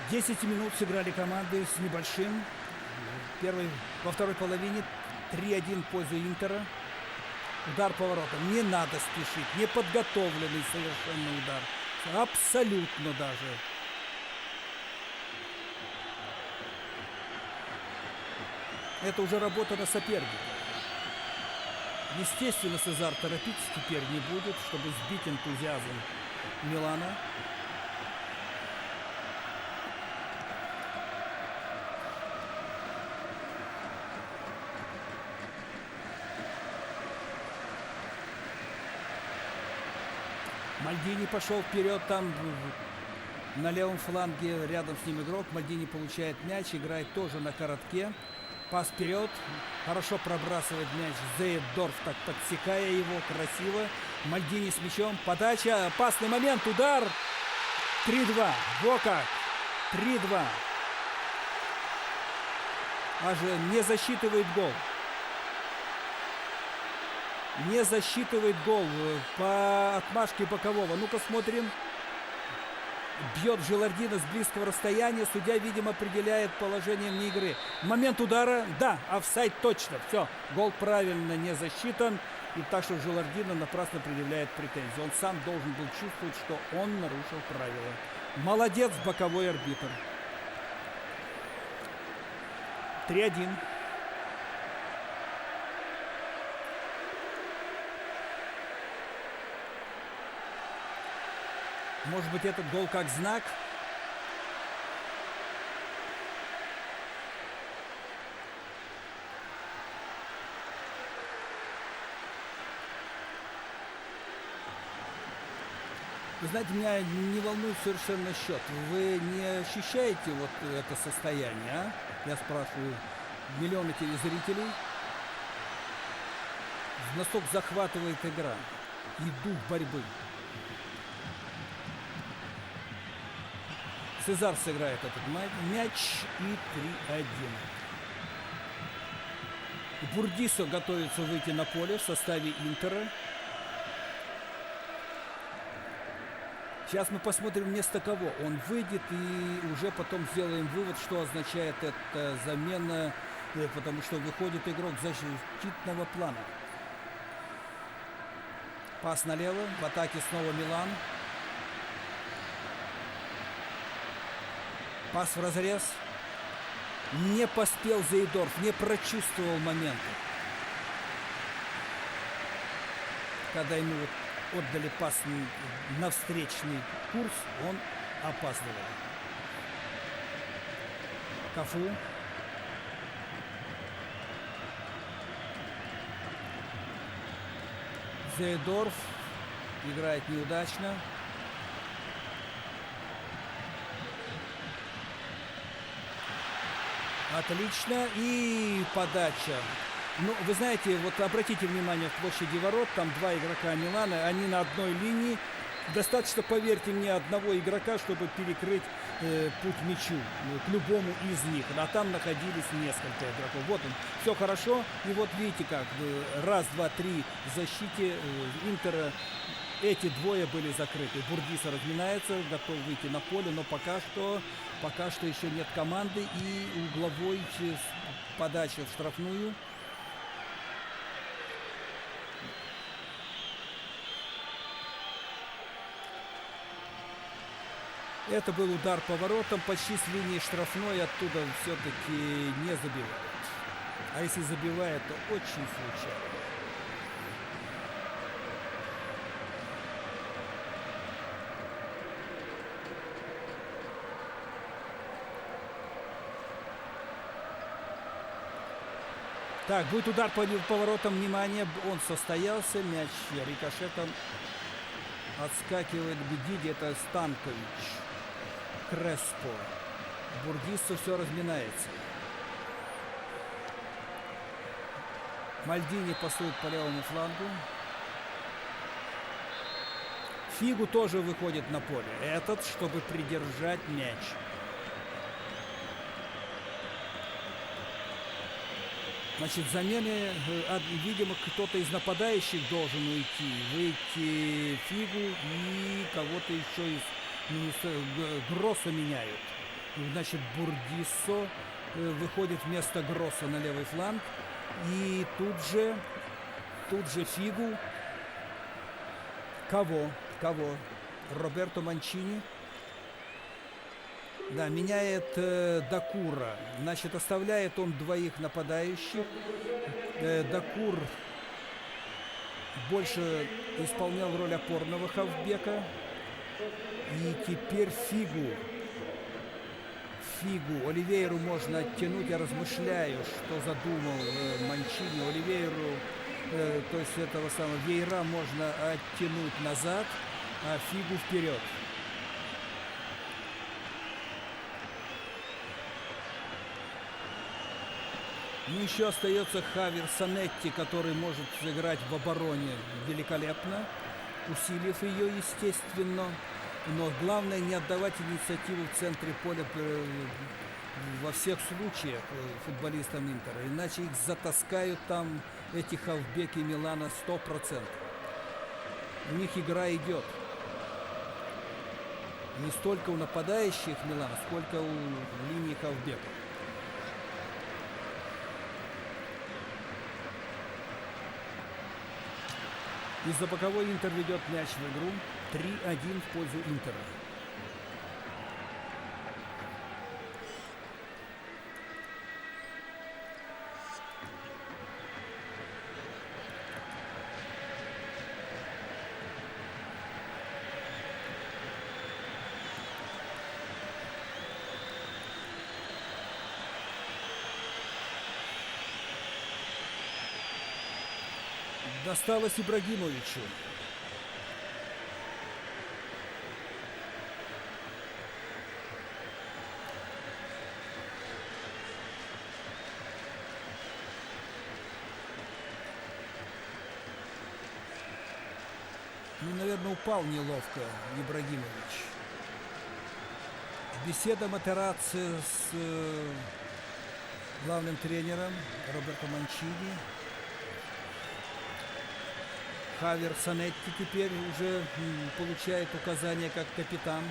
Speaker 1: Десять минут сыграли команды с небольшим. Во второй половине 3-1 в пользу Интера. Удар поворотом. Не надо спешить. Неподготовленный совершенно удар. Абсолютно даже. Это уже работа на соперника. Естественно, Сезар торопиться теперь не будет, чтобы сбить энтузиазм Милана. Мальдини пошел вперед, там на левом фланге рядом с ним игрок. Мальдини получает мяч, играет тоже на коротке. Пас вперед, хорошо пробрасывает мяч Зейдорф, так подсекая его красиво. Мальдини с мячом, подача, опасный момент, удар. 3-2, во как, 3-2. Аж не засчитывает гол. Не засчитывает гол по отмашке бокового. Ну-ка смотрим. Бьет Жилардина с близкого расстояния. Судья, видимо, определяет положение вне игры. Момент удара. Да, офсайд точно. Все, гол правильно не засчитан. И так что Желардино напрасно предъявляет претензии. Он сам должен был чувствовать, что он нарушил правила. Молодец, боковой арбитр. 3-1. Может быть, этот гол как знак? Вы знаете, меня не волнует совершенно счет. Вы не ощущаете вот это состояние, а? Я спрашиваю миллионы телезрителей. Настолько захватывает игра и дух борьбы. Сезар сыграет этот мяч и 3-1. Бурдисо готовится выйти на поле в составе Интера. Сейчас мы посмотрим, вместо кого он выйдет, и уже потом сделаем вывод, что означает эта замена, потому что выходит игрок защитного плана. Пас налево, в атаке снова Милан. Пас в разрез. Не поспел Зейдорф, не прочувствовал момента. Когда ему отдали пас на встречный курс, он опаздывал. Кафу. Зейдорф играет неудачно. Отлично. И подача. Ну, вы знаете, вот обратите внимание, в площади ворот, там два игрока Милана, они на одной линии. Достаточно, поверьте мне, одного игрока, чтобы перекрыть путь мячу, к любому из них. А там находились несколько игроков. Вот он, все хорошо. И вот видите как, раз, два, три в защите Интера. Эти двое были закрыты. Бурдисо разминается, готов выйти на поле, но пока что еще нет команды. И угловой подача в штрафную. Это был удар по воротам, почти с линии штрафной, оттуда все-таки не забивают. А если забивает, то очень случайно. Так, будет удар по воротам, внимание, он состоялся, мяч рикошетом отскакивает к Диди, это Станкович. Креспо. Бурдисо все разминается. Мальдини пасует по левому флангу. Фигу тоже выходит на поле. Этот, чтобы придержать мяч. Значит, замены, видимо, кто-то из нападающих должен уйти. Выйти Фигу и кого-то еще из Гросса меняют. Значит, Бурдисо выходит вместо Гросса на левый фланг. И тут же Фигу. Кого? Роберто Манчини. Да, меняет Дакура. Значит, оставляет он двоих нападающих. Дакур больше исполнял роль опорного хавбека. И теперь Фигу. Оливейру можно оттянуть. Я размышляю, что задумал Манчини. Оливейру, то есть этого самого Вейра можно оттянуть назад, а Фигу вперед. Ну, еще остается Хавер Санетти, который может сыграть в обороне великолепно, усилив ее, естественно. Но главное не отдавать инициативу в центре поля во всех случаях футболистам Интера. Иначе их затаскают там эти хавбеки Милана 100%. У них игра идет. Не столько у нападающих Милана, сколько у линии хавбеков. Из-за боковой Интер ведет мяч в игру. 3-1 в пользу Интера. Досталось Ибрагимовичу. Ну, наверное, упал неловко Ибрагимович. Беседа Матерацци с главным тренером Роберто Манчини. Хавер Санетти теперь уже получает указания как капитан.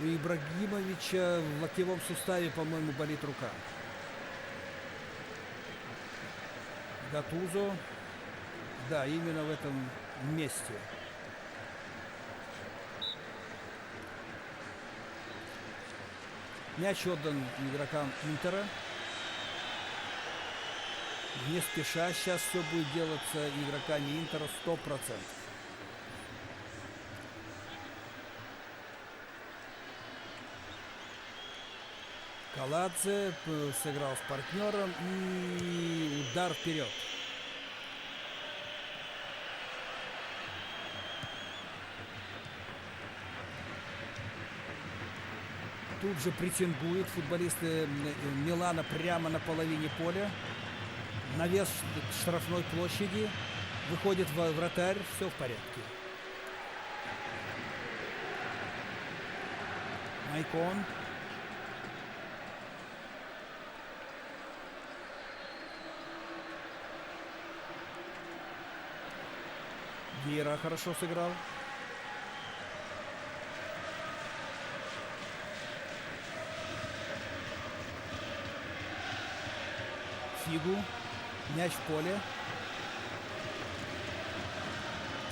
Speaker 1: У Ибрагимовича в локтевом суставе, по-моему, болит рука. Гатузо. Да, именно в этом месте. Мяч отдан игрокам Интера. Не спеша сейчас все будет делаться игроками Интера 100%. Каладзе сыграл с партнером и удар вперед. Тут же претендуют футболисты Милана прямо на половине поля. Навес штрафной площади. Выходит вратарь. Все в порядке. Майкон. Вейра хорошо сыграл. Фигу. Мяч в поле.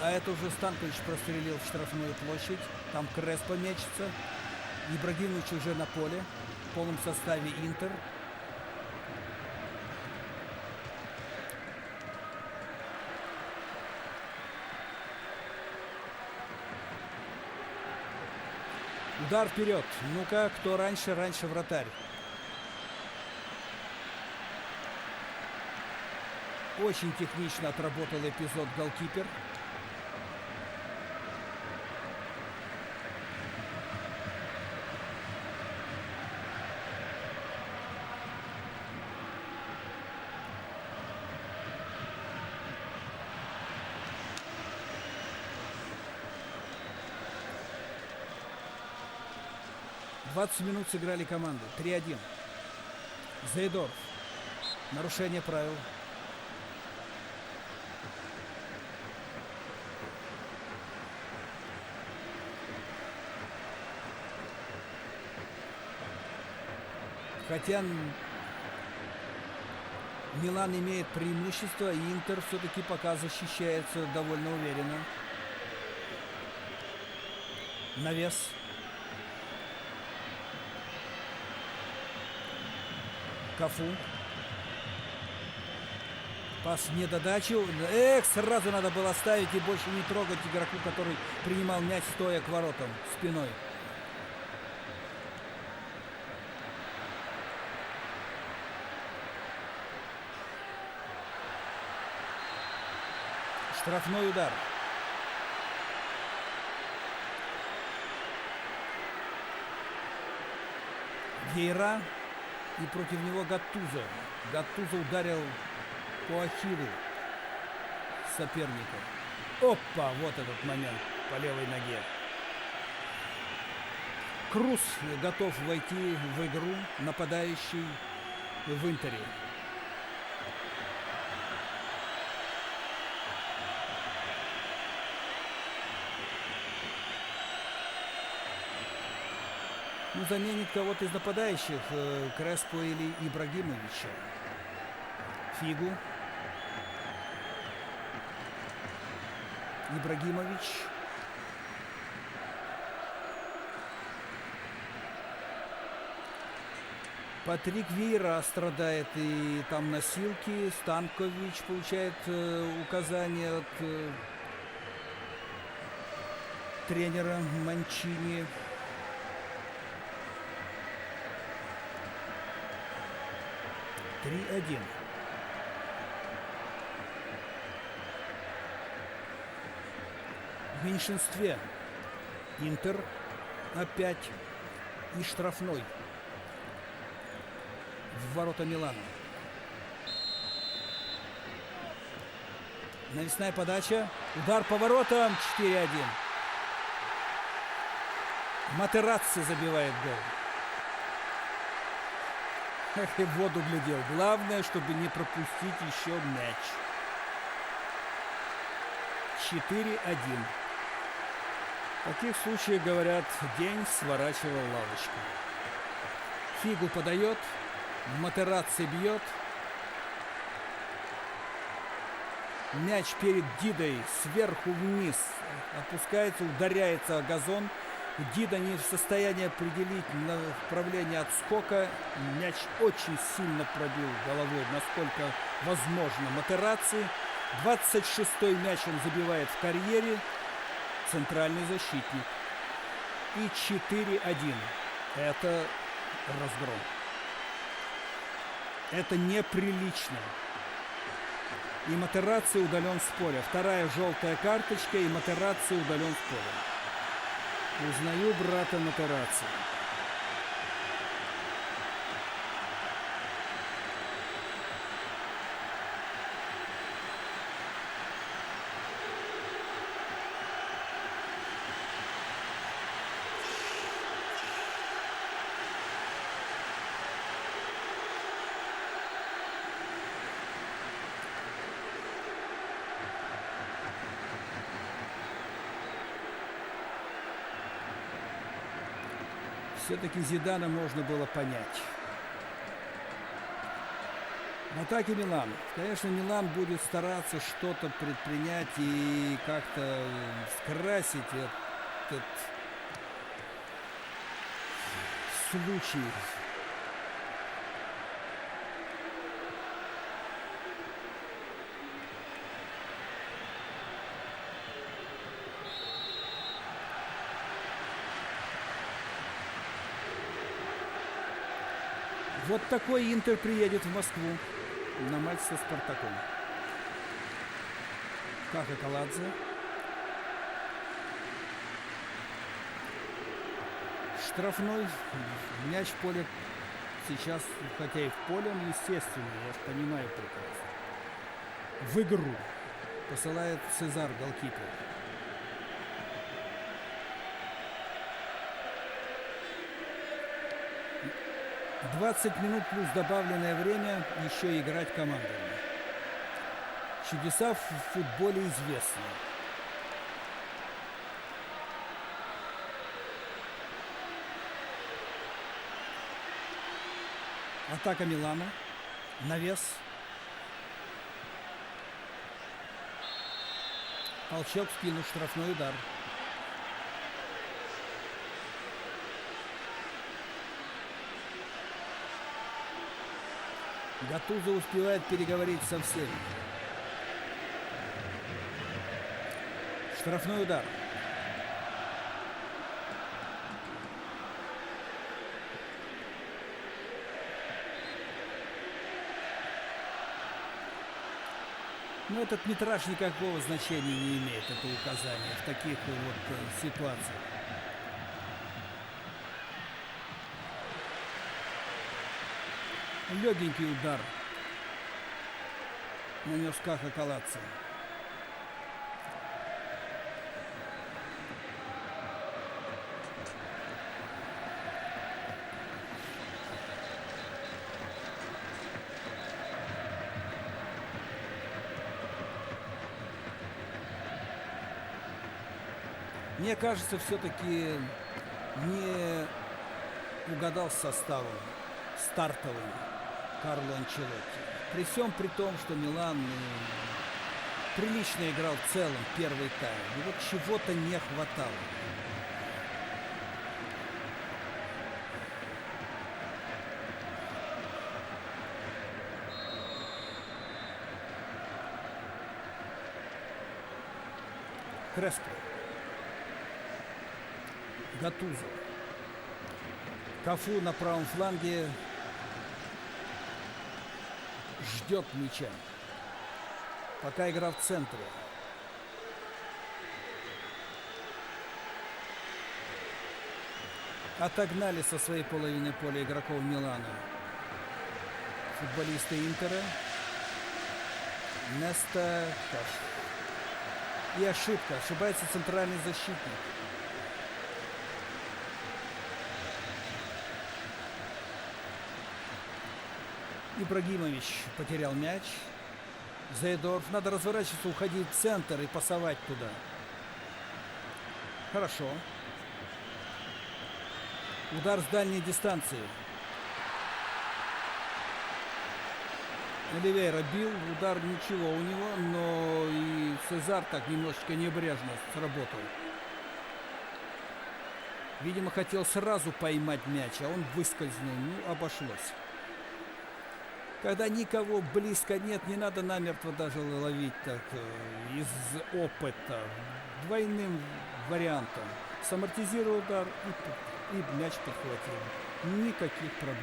Speaker 1: А это уже Станкович прострелил в штрафную площадь. Там Креспо мечется. Ибрагимович уже на поле. В полном составе Интер. Удар вперед. Ну-ка, кто раньше? Раньше вратарь. Очень технично отработал эпизод голкипер. «20 минут сыграли команды. 3-1. Зейдорф. Нарушение правил. Хотя Милан имеет преимущество, и Интер все-таки пока защищается довольно уверенно. Навес. Кафу. Пас в недодачу. Эх, сразу надо было ставить и больше не трогать игроку, который принимал мяч, стоя к воротам спиной. Штрафной удар. Вейра. И против него Гаттузо. Гаттузо ударил по ахиллу соперника. Опа, вот этот момент по левой ноге. Круз готов войти в игру, нападающий в Интере. Ну, заменит кого-то из нападающих, Креспо или Ибрагимовича. Фигу. Ибрагимович. Патрик Вейра страдает, и там носилки. Станкович получает указание от тренера Манчини. (3-1). В меньшинстве Интер опять, и штрафной в ворота Милана. Навесная подача, удар по воротам, 4-1. Матерацци забивает гол. Как и в воду глядел. Главное, чтобы не пропустить еще мяч. 4-1. В таких случаях, говорят, день сворачивал лавочку. Фигу подает, Матерацци бьет. Мяч перед Дидой сверху вниз опускается, ударяется о газон. Дида не в состоянии определить направление отскока. Мяч очень сильно пробил головой, насколько возможно, Матерацци. 26-й мяч он забивает в карьере. Центральный защитник. И 4-1. Это разгром. Это неприлично. И Матерацци удален с поля. Вторая желтая карточка, и Матерацци удален с поля. Узнаю брата Матерацци. Все-таки Зидана можно было понять. В атаке Милан. Конечно, Милан будет стараться что-то предпринять и как-то скрасить этот случай. Вот такой Интер приедет в Москву на матч со Спартаком. Каха Каладзе. Штрафной. Мяч в поле сейчас, хотя и в поле, но естественно, я же понимаю прекрасно. В игру посылает Цезар, голкипер. 20 минут плюс добавленное время еще играть командами. Чудеса в футболе известны. Атака Милана. Навес. Толчок в спину, штрафной удар. Гатузо успевает переговорить со всеми. Штрафной удар. Но этот метраж никакого значения не имеет, это указание в таких вот ситуациях. Легенький удар нанес Каха Каладзе. Мне кажется, все-таки не угадал с составом стартовым Карло Анчелотти. При всем при том, что Милан прилично играл в целом первый тайм. И вот чего-то не хватало. Креспо. Гатузо. Кафу на правом фланге ждет мяча. Пока игра в центре. Отогнали со своей половины поля игроков Милана футболисты Интера. Неста. И ошибка. Ошибается центральный защитник. Ибрагимович потерял мяч. Зейдорф. Надо разворачиваться, уходить в центр и пасовать туда. Хорошо. Удар с дальней дистанции. Оливейра бил, удар ничего у него, но и Сезар так немножечко небрежно сработал. Видимо, хотел сразу поймать мяч, а он выскользнул. Ну, обошлось. Когда никого близко нет, не надо намертво даже ловить так из опыта. Двойным вариантом. Самортизировал удар и мяч подхватил. Никаких проблем.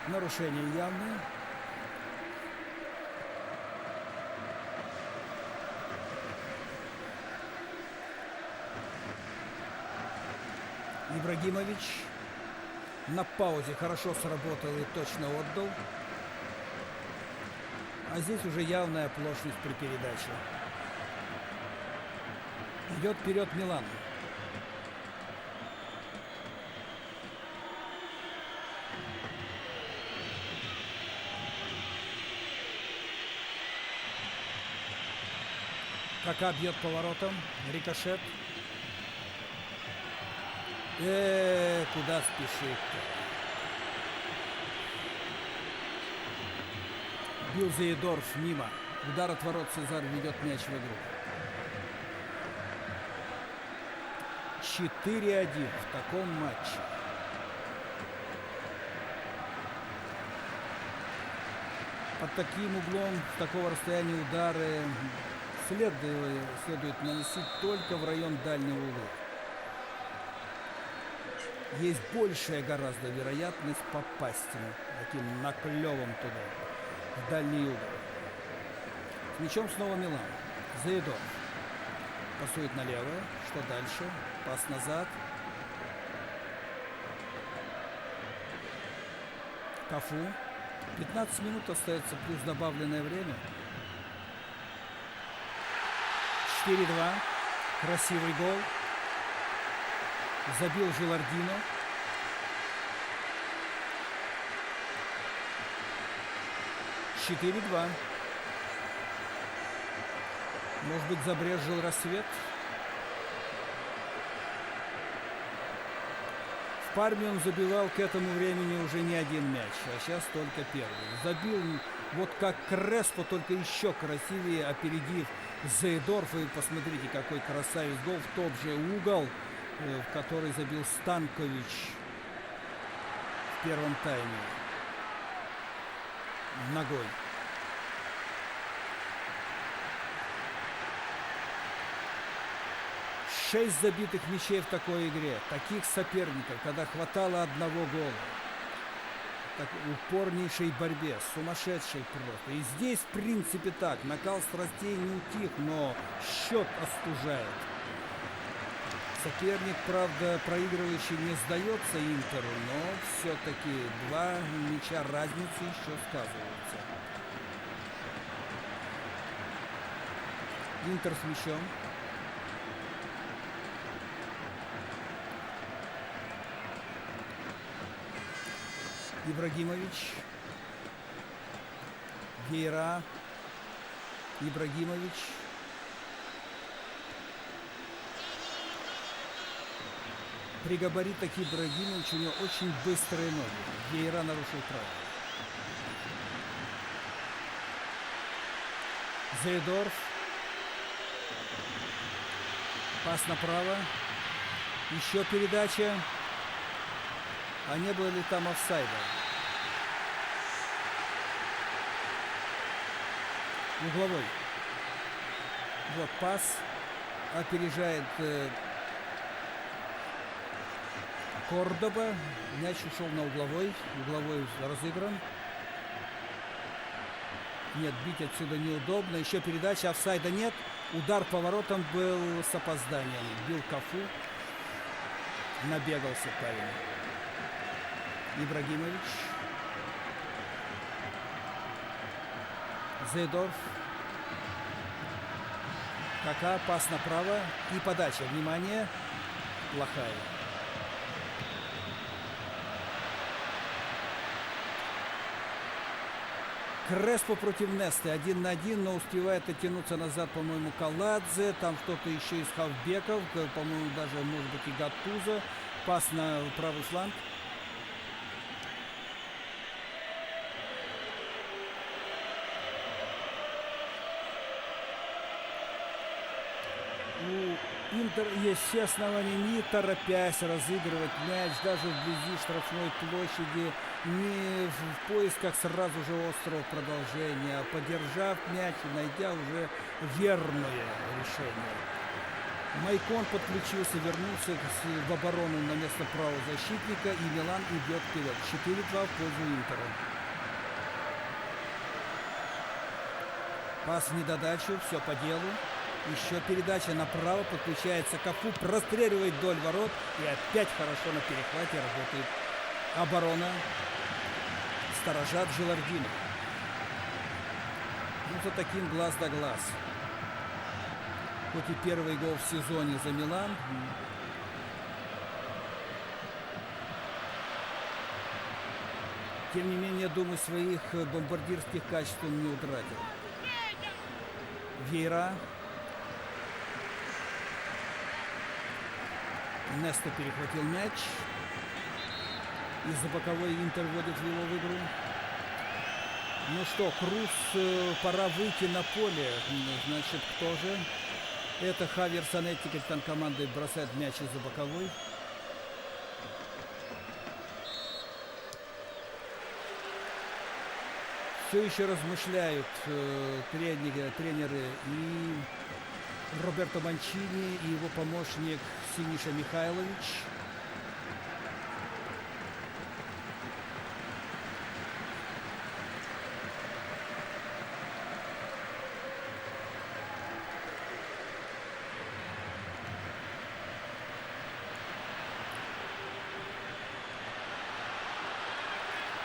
Speaker 1: Нарушение явное. Ибрагимович на паузе хорошо сработал и точно отдал. А здесь уже явная оплошность при передаче. Идет вперед Милан. Кака бьет поворотом. Рикошет. Куда спешит-то? Бил Зейдорф мимо. Удар от ворот, Сезар ведет мяч в игру. 4-1 в таком матче. Под таким углом, с такого расстояния удары следует наносить только в район дальнего угла. Есть большая гораздо вероятность попасть таким наклевом туда, в дальний угол. С мячом снова Милан. Зейдорф пасует налево. Что дальше? Пас назад. Кафу. 15 минут остается, плюс добавленное время. 4-2. Красивый гол. Забил Жилардино. «4-2». Может быть, забрезжил рассвет. В Парме он забивал к этому времени уже не один мяч, а сейчас только первый. Забил вот как Креспо, только еще красивее, опередив Зейдорфа. И посмотрите, какой красавец гол в тот же угол, в который забил Станкович в первом тайме. Ногой. Шесть забитых мячей в такой игре. Таких соперников, когда хватало одного гола. Так, упорнейшей борьбе, сумасшедшей просто. И здесь, в принципе, так. Накал страстей не утих, но счет остужает. Соперник, правда, проигрывающий не сдается Интеру, но все-таки 2 мяча разницы еще сказываются. Интер с мячом. Ибрагимович. Вейра. Ибрагимович. При габаритах Ибрагимович у него очень быстрые ноги. Вейра нарушил правила. Зейдорф. Пас направо. Еще передача. А не было ли там офсайда? Угловой. Вот пас. Опережает Кордоба. Мяч ушел на угловой. Угловой разыгран. Нет, бить отсюда неудобно. Еще передача. Офсайда нет. Удар поворотом был с опозданием. Бил Кафу. Набегался парень. Ибрагимович. Зейдорф. Кака. Пас направо. И подача. Внимание. Плохая. Креспо против Несты. 1 на 1, но успевает оттянуться назад, по-моему, Каладзе. Там кто-то еще из хавбеков. По-моему, даже, может быть, и Гатуза. Пас на правый фланг. У Интер есть все основания, не торопясь разыгрывать мяч даже вблизи штрафной площади, не в поисках сразу же острого продолжения, а подержав мяч и найдя уже верное решение. Майкон подключился, вернулся в оборону на место правого защитника, и Милан идет вперед. 4-2 в пользу Интера. Пас в недодачу, все по делу. Еще передача направо, подключается Кафу, простреливает вдоль ворот, и опять хорошо на перехвате работает оборона. Сторожат Жилардино. Ну, за таким глаз да глаз. Хоть и первый гол в сезоне за Милан. Тем не менее, думаю, своих бомбардирских качеств он не утратил. Вейра. Неста перехватил мяч. Из-за боковой Интер вводит его в игру. Ну что, Круз, пора выйти на поле. Значит, кто же? Это Хавьер Санетти, капитан команды, бросает мяч из-за боковой. Все еще размышляют тренеры и Роберто Манчини и его помощник Синиша Михайлович.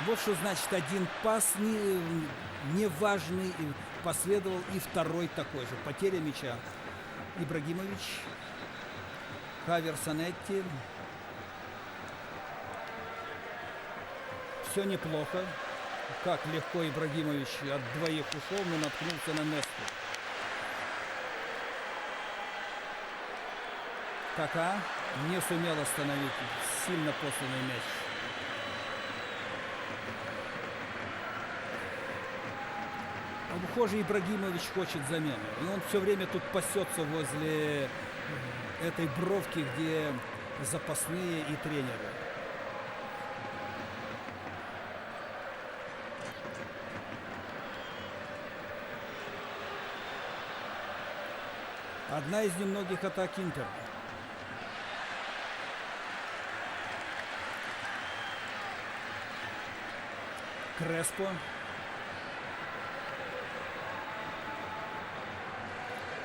Speaker 1: Вот что значит один пас неважный последовал и второй такой же. Потеря мяча. Ибрагимович. Хавьер Санетти. Все неплохо. Как легко Ибрагимович от двоих ушел, но наткнулся на Несту. Кака не сумел остановить сильно посланный мяч. Похоже, Ибрагимович хочет замену. И он все время тут пасется возле этой бровки, где запасные и тренеры. Одна из немногих атак Интера. Креспо.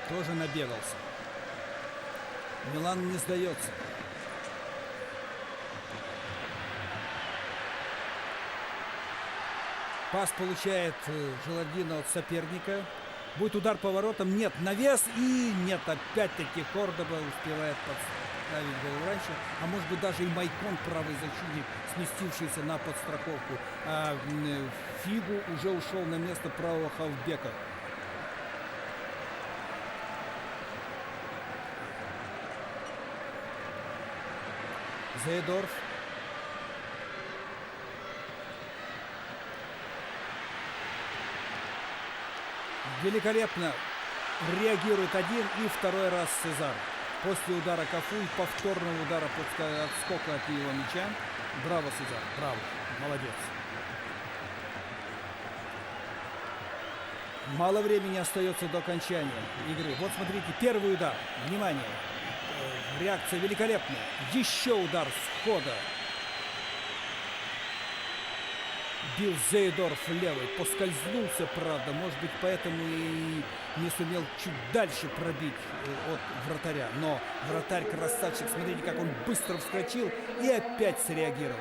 Speaker 1: Тоже набегался. Милан не сдается. Пас получает Жилардино от соперника. Будет удар поворотом. Нет, навес. И нет, опять-таки Кордоба успевает подставить гол раньше. А может быть даже и Майкон, правый защитник, сместившийся на подстраховку. А Фигу уже ушел на место правого хавбека. Зейдорф. Великолепно реагирует один и второй раз Сезар. После удара Кафу и повторного удара после отскока от его мяча. Браво, Сезар, браво, молодец. Мало времени остается до окончания игры. Вот смотрите, первый удар. Внимание. Реакция великолепная. Еще удар с хода. Бил Зейдорф левый. Поскользнулся, правда. Может быть, поэтому и не сумел чуть дальше пробить от вратаря. Но вратарь красавчик. Смотрите, как он быстро вскочил и опять среагировал.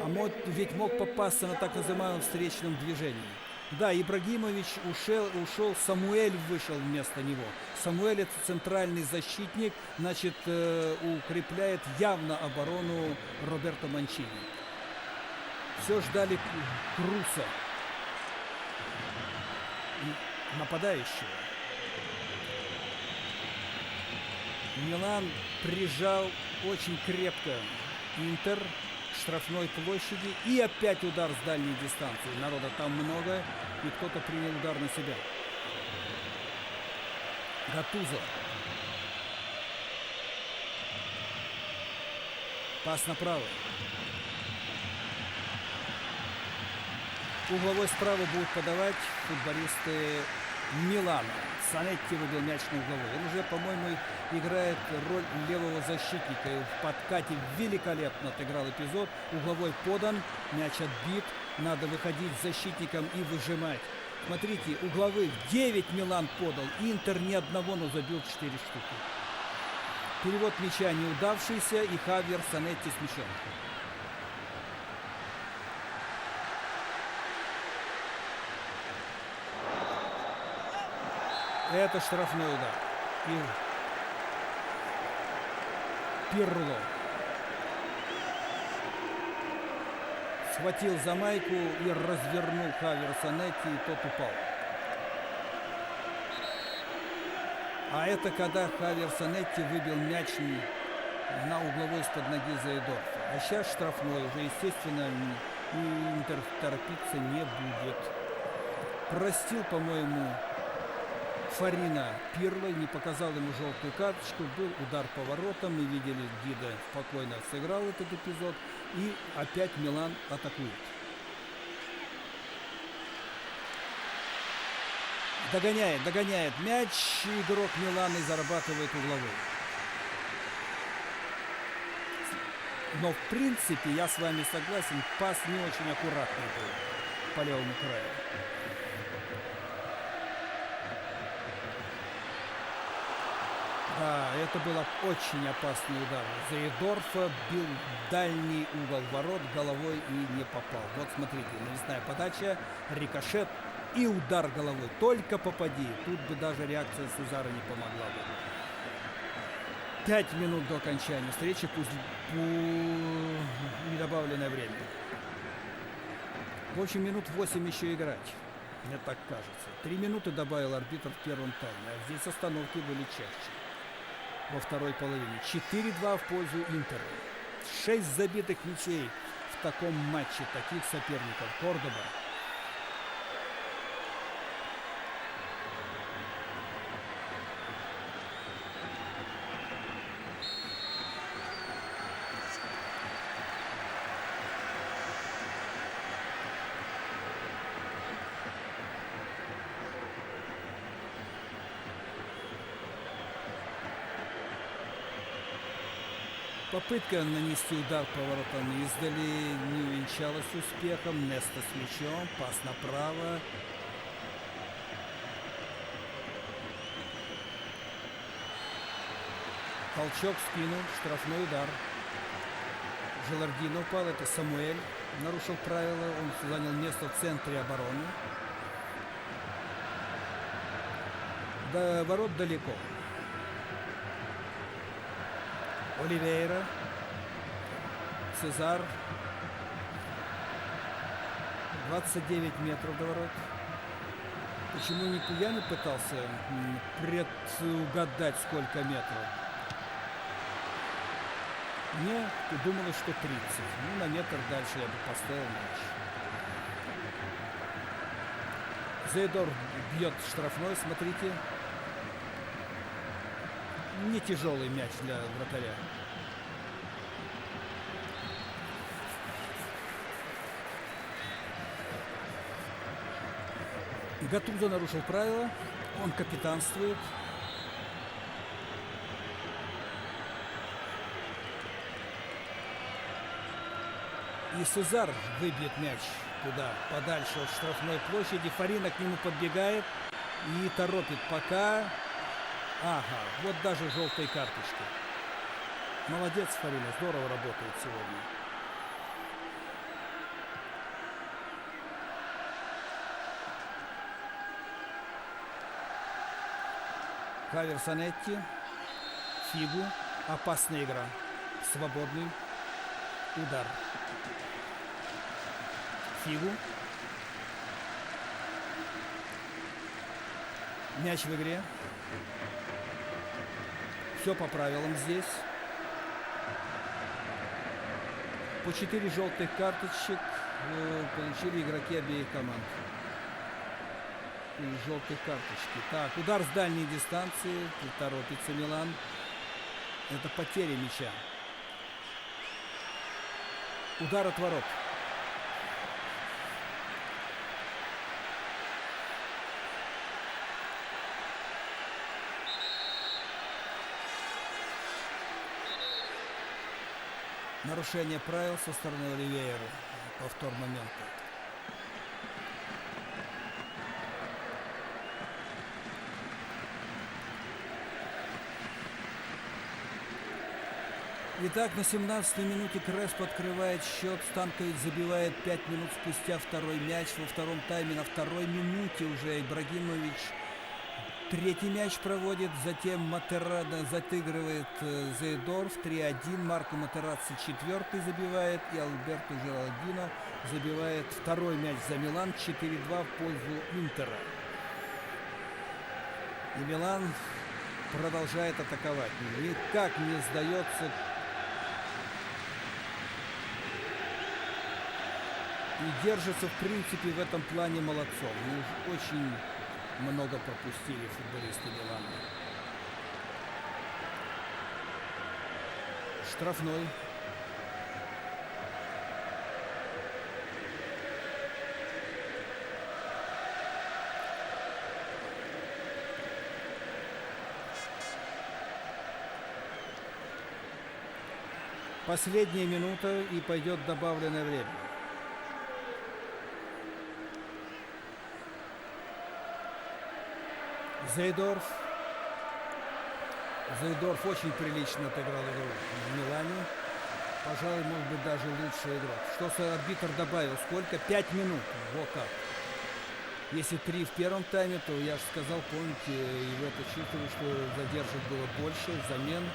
Speaker 1: А ведь мог попасться на так называемом встречном движении. Да, Ибрагимович ушел, Самуэль вышел вместо него. Самуэль — это центральный защитник, значит, укрепляет явно оборону Роберто Манчини. Все ждали Круса, нападающего. Милан прижал очень крепко Интер штрафной площади. И опять удар с дальней дистанции. Народа там много, и кто-то принял удар на себя. Гатузо. Пас направо. Угловой справа будут подавать футболисты Милана. Санетти выбил мяч на угловой. Он уже, по-моему, играет роль левого защитника. И в подкате великолепно отыграл эпизод. Угловой подан, мяч отбит. Надо выходить с защитником и выжимать. Смотрите, угловых 9 Милан подал. Интер ни одного, но забил 4 штуки. Перевод мяча неудавшийся, и Хавьер Санетти с мячом. Это штрафной удар. И Пирло схватил за майку и развернул Хавьер Санетти, и тот упал. А это когда Хавьер Санетти выбил мяч на угловой из-под ноги Зейдорфа. А сейчас штрафной уже, естественно, Интер торопиться не будет. Простил, по-моему, Фарина Пирло, не показал ему желтую карточку, был удар по воротам, мы видели, Дида спокойно сыграл этот эпизод, и опять Милан атакует. Догоняет мяч, игрок Милана и зарабатывает угловой. Но в принципе, я с вами согласен, пас не очень аккуратный был по левому краю. Да, это был очень опасный удар. Зейдорфа бил дальний угол ворот головой и не попал. Вот смотрите, навесная подача, рикошет и удар головой. Только попади. Тут бы даже реакция Сезара не помогла бы. 5 минут до окончания встречи, пусть недобавленное время. В общем, минут 8 еще играть. Мне так кажется. 3 минуты добавил арбитр в первом тайме. А здесь остановки были чаще. Во второй половине. 4-2 в пользу Интера. 6 забитых мячей в таком матче таких соперников. Кордоба. Попытка нанести удар по воротам издали не увенчалась успехом. Неста с мячом, пас направо. Толчок в спину, штрафной удар. Желардино упал, это Самуэль нарушил правила, он занял место в центре обороны. До ворот далеко. Оливейра, Сезар, 29 метров до ворот. Почему не Пьяный пытался предугадать, сколько метров? Мне думалось, что 30. Ну, на метр дальше я бы поставил мяч. Зейдорф бьет штрафной, смотрите. Не тяжелый мяч для вратаря. Гатузо нарушил правила. Он капитанствует. И Сезар выбьет мяч туда, подальше от штрафной площади. Фарина к нему подбегает и торопит пока. Ага, вот даже желтые карточки. Молодец, Фарина, здорово работает сегодня. Хавер Санетти. Фигу. Опасная игра. Свободный удар. Фигу. Мяч в игре. Все по правилам здесь. По 4 желтых карточек получили игроки обеих команд. И желтые карточки. Так, удар с дальней дистанции. Торопится Милан. Это потеря мяча. Удар от ворот. Нарушение правил со стороны Оливейры. Повтор момента. Итак, на 17-й минуте Креспо открывает счет. Станкович забивает 5 минут спустя второй мяч. Во втором тайме на второй минуте уже Ибрагимович третий мяч проводит. Затем Матерада затыгрывает Зейдорф 3-1. Марко Матерацци четвертый забивает. И Альберто Жеральдино забивает второй мяч за Милан. 4-2 в пользу Интера. И Милан продолжает атаковать. Никак не сдается. И держится, в принципе, в этом плане молодцом. Ну, очень много пропустили футболисты Милана. Штрафной. Последняя минута и пойдет добавленное время. Зейдорф. Зейдорф очень прилично отыграл игру в Милане. Пожалуй, может быть, даже лучший игрок. Что арбитр добавил? Сколько? 5 минут. Вот как. Если 3 в первом тайме, то я же сказал, помните, и в это чувствовали, что задержек было больше, замен.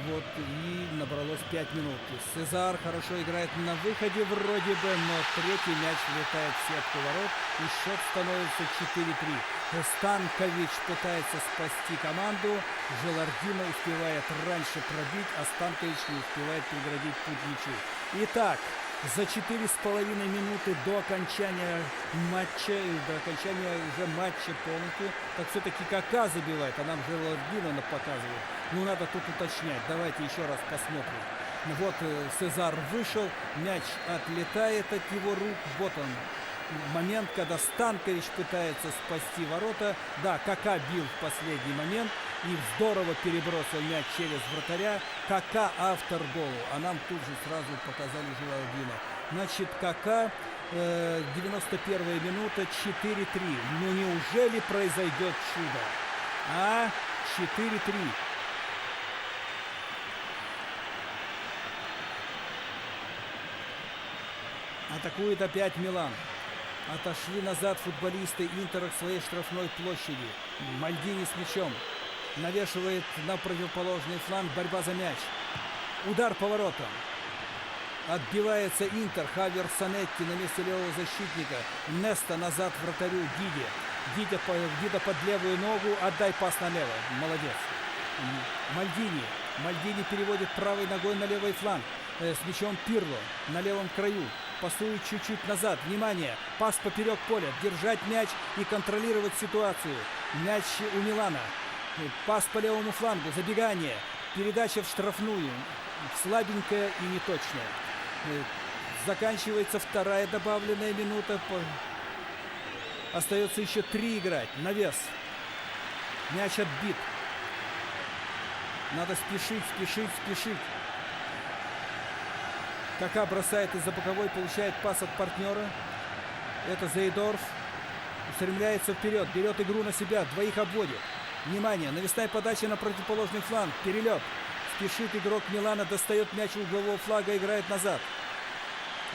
Speaker 1: Вот, и набралось 5 минут. Сезар хорошо играет на выходе вроде бы, но третий мяч влетает в сетку ворот, и счет становится 4-3. Станкович пытается спасти команду, Желардино успевает раньше пробить, а Станкович не успевает преградить путь мячу. Итак, за 4,5 минуты до окончания матча, до окончания уже матча полностью, так все-таки Кака забивает, а нам Желардино показывает. Ну, надо тут уточнять. Давайте еще раз посмотрим. Вот Сезар вышел, мяч отлетает от его рук. Вот он момент, когда Станкович пытается спасти ворота. Да, Кака бил в последний момент и здорово перебросил мяч через вратаря. Кака автор голу, а нам тут же сразу показали Желардино. Значит, Кака, 91-я минута, 4-3. Ну, неужели произойдет чудо? А? 4-3. Атакует опять Милан. Отошли назад футболисты Интера к своей штрафной площади. Мальдини с мячом. Навешивает на противоположный фланг. Борьба за мяч. Удар по воротам. Отбивается Интер. Хавер Санетти на месте левого защитника. Неста назад вратарю Диде. Дида под левую ногу. Отдай пас налево. Молодец. Мальдини. Мальдини переводит правой ногой на левый фланг. С мячом Пирло на левом краю. Пасует чуть-чуть назад. Внимание! Пас поперек поля. Держать мяч и контролировать ситуацию. Мяч у Милана. Пас по левому флангу. Забегание. Передача в штрафную. Слабенькая и неточная. Заканчивается вторая добавленная минута. Остается еще 3 играть. Навес. Мяч отбит. Надо спешить. Кака бросает из-за боковой, получает пас от партнера. Это Зейдорф. Устремляется вперед, берет игру на себя, двоих обводит. Внимание, навесная подача на противоположный фланг. Перелет. Спешит игрок Милана, достает мяч у углового флага, играет назад.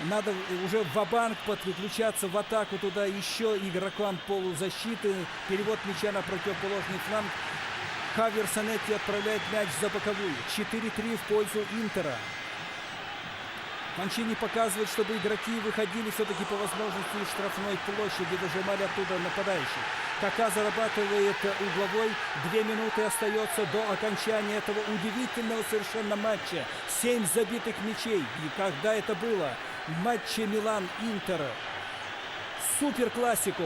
Speaker 1: Надо уже ва-банк подключаться в атаку туда еще игрокам полузащиты. Перевод мяча на противоположный фланг. Хавьер Санетти отправляет мяч за боковую. 4-3 в пользу Интера. Манчини показывает, чтобы игроки выходили все-таки по возможности из штрафной площади, дожимали оттуда нападающих. Кака зарабатывает угловой. 2 минуты остается до окончания этого удивительного совершенно матча. 7 забитых мячей. И когда это было? В матче Милан-Интер. Суперклассику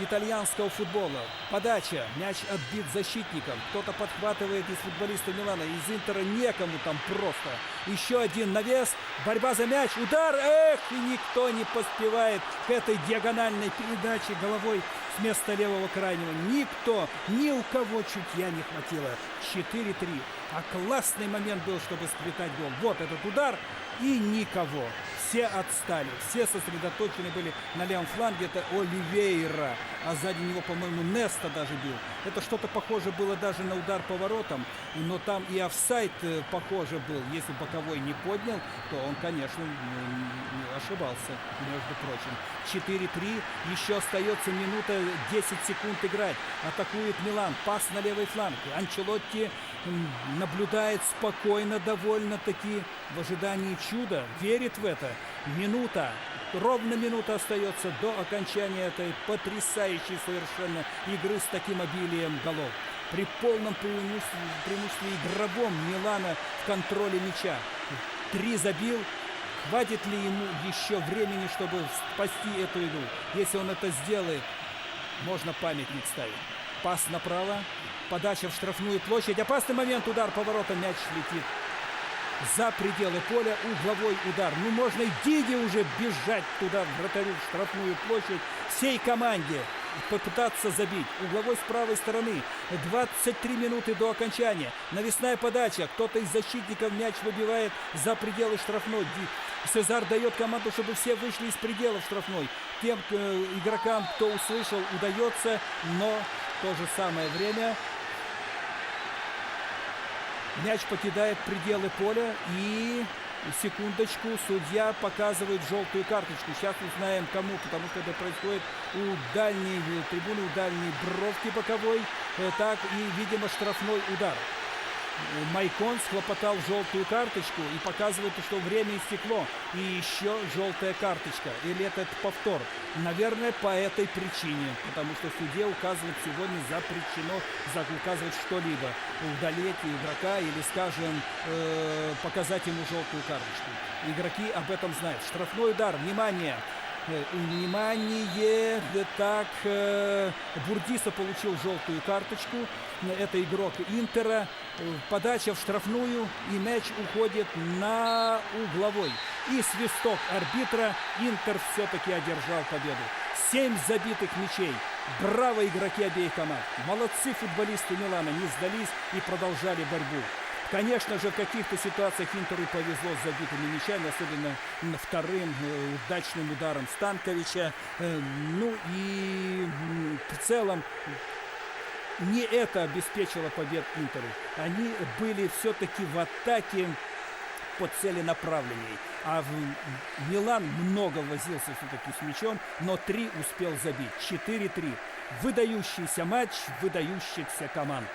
Speaker 1: итальянского футбола. Подача. Мяч отбит защитником. Кто-то подхватывает из футболиста Милана. Из Интера некому там просто. Еще один навес. Борьба за мяч. Удар. Эх! И никто не поспевает к этой диагональной передаче головой с места левого крайнего. Никто. Ни у кого чутья не хватило. 4-3. А классный момент был, чтобы сплетать гол. Вот этот удар. И никого. Все отстали, все сосредоточены были на левом фланге. Это Оливейра, а сзади него, по-моему, Неста даже бил. Это что-то похоже было даже на удар по воротам, но там и офсайд похоже был. Если боковой не поднял, то он, конечно, ошибался, между прочим. 4-3, еще остается минута 10 секунд играть. Атакует Милан, пас на левый фланг. Анчелотти наблюдает спокойно, довольно-таки, в ожидании чуда, верит в это. Минута, ровно минута остается до окончания этой потрясающей совершенно игры с таким обилием голов. При полном преимуществе игровом Милана в контроле мяча. 3 забил. Хватит ли ему еще времени, чтобы спасти эту игру? Если он это сделает, можно памятник ставить. Пас направо. Подача в штрафную площадь. Опасный момент. Удар по воротам. Мяч летит за пределы поля. Угловой удар. Ну, можно и Диди уже бежать туда, вратарю, в штрафную площадь. Всей команде попытаться забить. Угловой с правой стороны. 23 минуты до окончания. Навесная подача. Кто-то из защитников мяч выбивает за пределы штрафной. Сезар дает команду, чтобы все вышли из пределов штрафной. Тем игрокам, кто услышал, удается, но в то же самое время мяч покидает пределы поля, и секундочку, судья показывает желтую карточку. Сейчас узнаем кому, потому что это происходит у дальней трибуны, у дальней бровки боковой. Так, и, видимо, штрафной удар. Майкон схлопотал желтую карточку и показывает, что время истекло. И еще желтая карточка. Или это повтор? Наверное, по этой причине. Потому что судье указывает, сегодня запрещено указывать что-либо. Удалить игрока или, скажем, показать ему желтую карточку. Игроки об этом знают. Штрафной удар. Внимание! Внимание! Так, Бурдиса получил желтую карточку. Это игрок Интера. Подача в штрафную, и мяч уходит на угловой. И свисток арбитра. Интер все-таки одержал победу. 7 забитых мячей. Браво, игроки обеих команд. Молодцы футболисты Милана, не сдались и продолжали борьбу. Конечно же, в каких-то ситуациях Интеру повезло с забитыми мячами, особенно вторым удачным ударом Станковича. Ну и в целом не это обеспечило побед Интеру. Они были все-таки в атаке по целенаправленней. А Милан много возился все-таки с мячом, но 3 успел забить. 4-3. Выдающийся матч выдающихся команд.